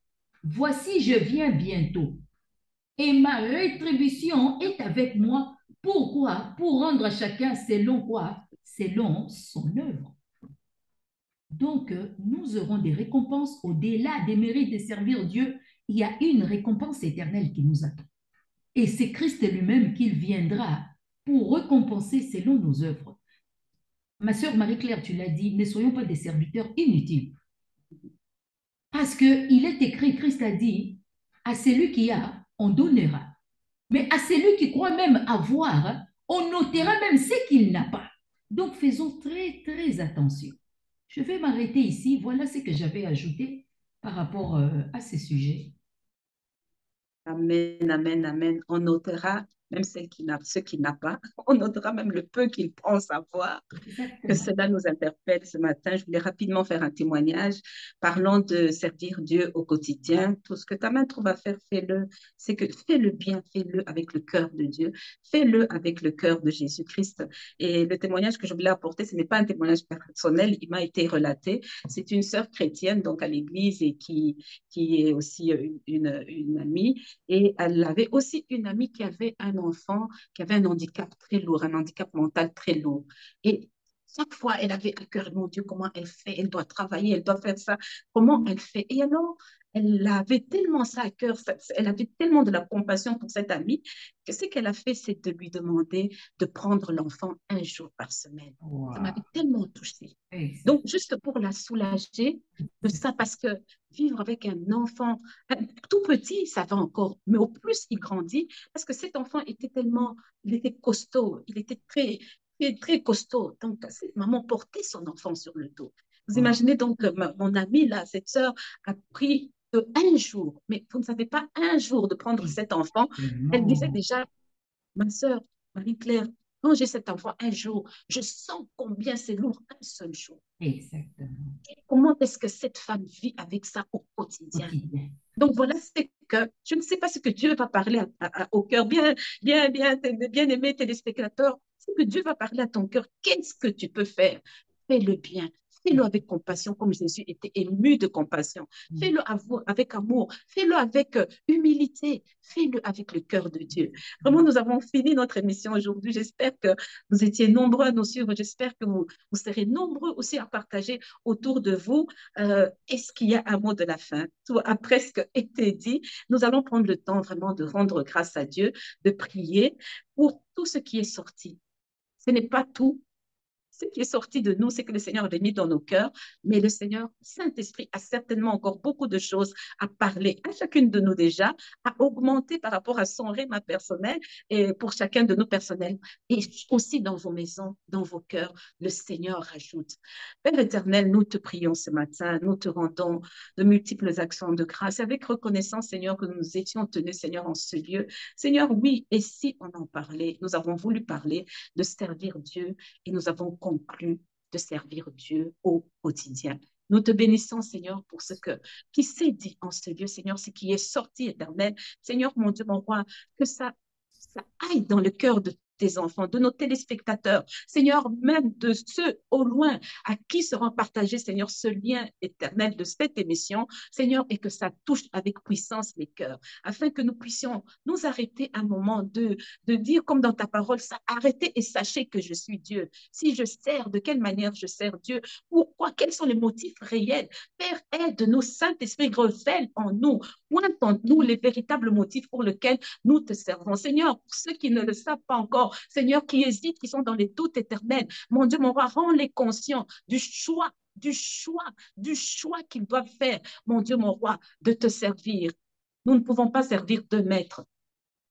voici, je viens bientôt, et ma rétribution est avec moi. Pourquoi? Pour rendre à chacun selon quoi? Selon son œuvre. Donc, nous aurons des récompenses au-delà des mérites de servir Dieu. Il y a une récompense éternelle qui nous attend. Et c'est Christ lui-même qui viendra pour récompenser selon nos œuvres. Ma sœur Marie-Claire, tu l'as dit, ne soyons pas des serviteurs inutiles. Parce qu'il est écrit, Christ a dit, à celui qui a, on donnera. Mais à celui qui croit même avoir, on notera même ce qu'il n'a pas. Donc, faisons très, très attention. Je vais m'arrêter ici. Voilà ce que j'avais ajouté par rapport à ce sujet. Amen, amen, amen. On notera même ceux qui n'a pas. On notera même le peu qu'ils pensent avoir. Que cela nous interpelle ce matin. Je voulais rapidement faire un témoignage. Parlons de servir Dieu au quotidien. Tout ce que ta main trouve à faire, fais-le. C'est que fais-le bien, fais-le avec le cœur de Dieu. Fais-le avec le cœur de Jésus-Christ. Et le témoignage que je voulais apporter, ce n'est pas un témoignage personnel, il m'a été relaté. C'est une sœur chrétienne, donc à l'église, et qui est aussi une amie. Et elle avait aussi une amie qui avait un enfant qui avait un handicap très lourd, un handicap mental très lourd. Et chaque fois, elle avait à cœur, mon Dieu, comment elle fait? Elle doit travailler, elle doit faire ça. Comment elle fait? Et alors, elle avait tellement ça à cœur, elle avait tellement de la compassion pour cette amie, que ce qu'elle a fait, c'est de lui demander de prendre l'enfant un jour par semaine. Wow. Ça m'avait tellement touchée. Donc, juste pour la soulager de ça, parce que vivre avec un enfant tout petit, ça va encore, mais au plus il grandit, parce que cet enfant était tellement, il était costaud, il était très costaud. Donc, cette maman portait son enfant sur le dos. Vous imaginez donc que mon amie, là, cette sœur, a pris un jour, mais vous ne savez pas, un jour de prendre cet enfant. Elle disait déjà, ma sœur, Marie-Claire, quand j'ai cet enfant un jour, je sens combien c'est lourd un seul jour. Exactement. Et comment est-ce que cette femme vit avec ça au quotidien? Donc voilà, c'est que je ne sais pas ce que Dieu va parler au cœur. Bien aimé téléspectateur, c'est que Dieu va parler à ton cœur. Qu'est-ce que tu peux faire? Fais le bien, Fais-le avec compassion, comme Jésus était ému de compassion. Fais-le avec amour. Fais-le avec humilité. Fais-le avec le cœur de Dieu. Vraiment, nous avons fini notre émission aujourd'hui. J'espère que vous étiez nombreux à nous suivre. J'espère que vous serez nombreux aussi à partager autour de vous. Est-ce qu'il y a un mot de la fin? Tout a presque été dit. Nous allons prendre le temps vraiment de rendre grâce à Dieu, de prier pour tout ce qui est sorti. Ce n'est pas tout. Ce qui est sorti de nous, c'est que le Seigneur avait mis dans nos cœurs, mais le Seigneur, Saint-Esprit, a certainement encore beaucoup de choses à parler à chacune de nous déjà, à augmenter par rapport à son rythme personnel et pour chacun de nous personnels. Et aussi dans vos maisons, dans vos cœurs, le Seigneur rajoute. Père éternel, nous te prions ce matin, nous te rendons de multiples actions de grâce avec reconnaissance, Seigneur, que nous étions tenus, Seigneur, en ce lieu. Seigneur, oui, et si on en parlait, nous avons voulu parler de servir Dieu et nous avons conclu de servir Dieu au quotidien. Nous te bénissons, Seigneur, pour ce qui s'est dit en ce lieu, Seigneur, ce qui est sorti éternel. Seigneur, mon Dieu, mon roi, que ça aille dans le cœur de tes enfants, de nos téléspectateurs, Seigneur, même de ceux au loin à qui sera partagé, Seigneur, ce lien éternel de cette émission, Seigneur, et que ça touche avec puissance les cœurs, afin que nous puissions nous arrêter un moment de dire comme dans ta parole, ça, arrêtez et sachez que je suis Dieu. Si je sers, de quelle manière je sers Dieu? Pourquoi? Quels sont les motifs réels? Père, aide-nous, Saint-Esprit, révèle en nous, pointe en nous les véritables motifs pour lesquels nous te servons. Seigneur, pour ceux qui ne le savent pas encore, Seigneur, qui hésitent, qui sont dans les doutes éternels, mon Dieu, mon roi, rends-les conscients du choix qu'ils doivent faire, mon Dieu, mon roi, de te servir. Nous ne pouvons pas servir de maître.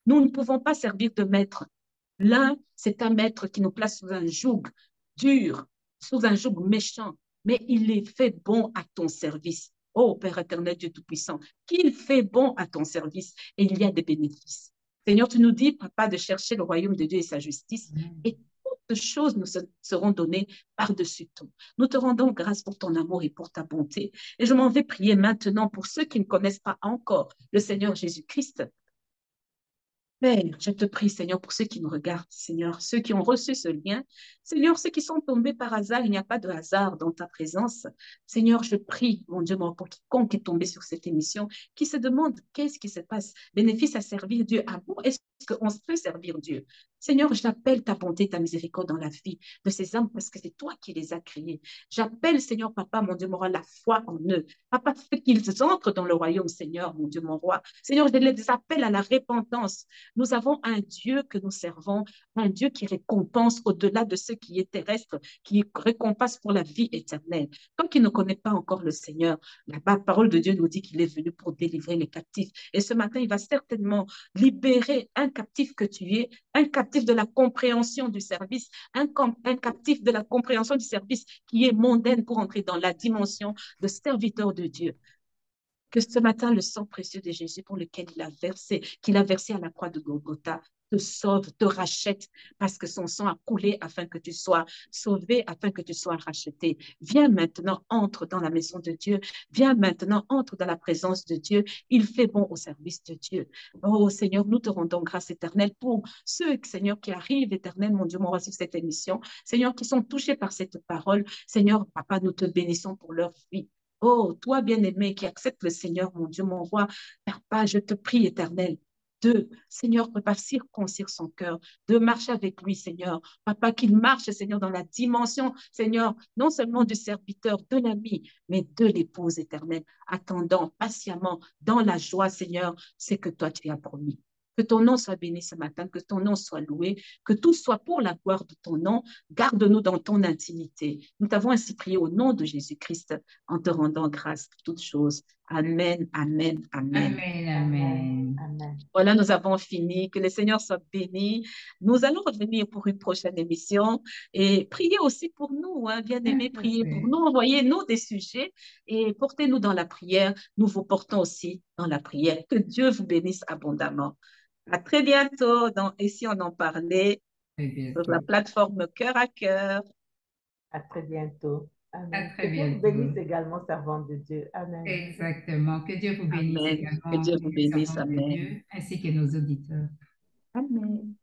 Nous ne pouvons pas servir de maître. L'un, c'est un maître qui nous place sous un joug dur, sous un joug méchant, mais il est fait bon à ton service. Oh Père éternel, Dieu Tout-Puissant, qu'il fait bon à ton service et il y a des bénéfices. Seigneur, tu nous dis, papa, de chercher le royaume de Dieu et sa justice et toutes choses nous seront données par-dessus tout. Nous te rendons grâce pour ton amour et pour ta bonté. Et je m'en vais prier maintenant pour ceux qui ne connaissent pas encore le Seigneur Jésus-Christ. Père, je te prie, Seigneur, pour ceux qui nous regardent, Seigneur, ceux qui ont reçu ce lien, Seigneur, ceux qui sont tombés par hasard, il n'y a pas de hasard dans ta présence. Seigneur, je prie, mon Dieu, pour quiconque est tombé sur cette émission, qui se demande qu'est-ce qui se passe, bénéfice à servir Dieu. À vous, est-ce qu'on peut servir Dieu? Seigneur, j'appelle ta bonté, ta miséricorde dans la vie de ces hommes parce que c'est toi qui les as créés. J'appelle, Seigneur, Papa, mon Dieu, mon roi, la foi en eux. Papa, fais qu'ils entrent dans le royaume, Seigneur, mon Dieu, mon roi. Seigneur, je les appelle à la repentance. Nous avons un Dieu que nous servons, un Dieu qui récompense au-delà de ce qui est terrestre, qui récompense pour la vie éternelle. Toi qui ne connais pas encore le Seigneur, la parole de Dieu nous dit qu'il est venu pour délivrer les captifs. Et ce matin, il va certainement libérer un captif que tu es, un captif de la compréhension du service, un captif de la compréhension du service qui est mondaine pour entrer dans la dimension de serviteur de Dieu. Que ce matin, le sang précieux de Jésus pour lequel qu'il a versé à la croix de Golgotha, te sauve, te rachète, parce que son sang a coulé afin que tu sois sauvé, afin que tu sois racheté. Viens maintenant, entre dans la maison de Dieu. Viens maintenant, entre dans la présence de Dieu. Il fait bon au service de Dieu. Oh Seigneur, nous te rendons grâce éternelle pour ceux, Seigneur, qui arrivent, éternel, mon Dieu, mon roi, sur cette émission. Seigneur, qui sont touchés par cette parole. Seigneur, Papa, nous te bénissons pour leur vie. Oh, toi, bien-aimé, qui accepte le Seigneur, mon Dieu, mon roi, Papa, je te prie, éternel, Seigneur, Papa, circoncire son cœur, de marcher avec lui, Seigneur. Papa, qu'il marche, Seigneur, dans la dimension, Seigneur, non seulement du serviteur, de l'ami, mais de l'épouse éternelle, attendant patiemment, dans la joie, Seigneur, c'est que toi, tu as promis. Que ton nom soit béni ce matin, que ton nom soit loué, que tout soit pour la gloire de ton nom. Garde-nous dans ton intimité. Nous t'avons ainsi prié au nom de Jésus-Christ en te rendant grâce pour toutes choses. Amen, amen, amen. Amen, amen. Amen. Voilà, nous avons fini. Que le Seigneur soit béni. Nous allons revenir pour une prochaine émission et priez aussi pour nous, hein, bien-aimés, priez pour nous. Envoyez-nous des sujets et portez-nous dans la prière. Nous vous portons aussi dans la prière. Que Dieu vous bénisse abondamment. À très bientôt Et si on en parlait Très sur la bientôt. plateforme Cœur à Cœur. À très bientôt. À Amen. très Que Dieu vous bientôt. bénisse également, servante de Dieu. Amen. Exactement. Que Dieu vous bénisse Amen. Que également, Dieu vous vous les bénisse. servantes de Amen. Dieu, ainsi que nos auditeurs. Amen.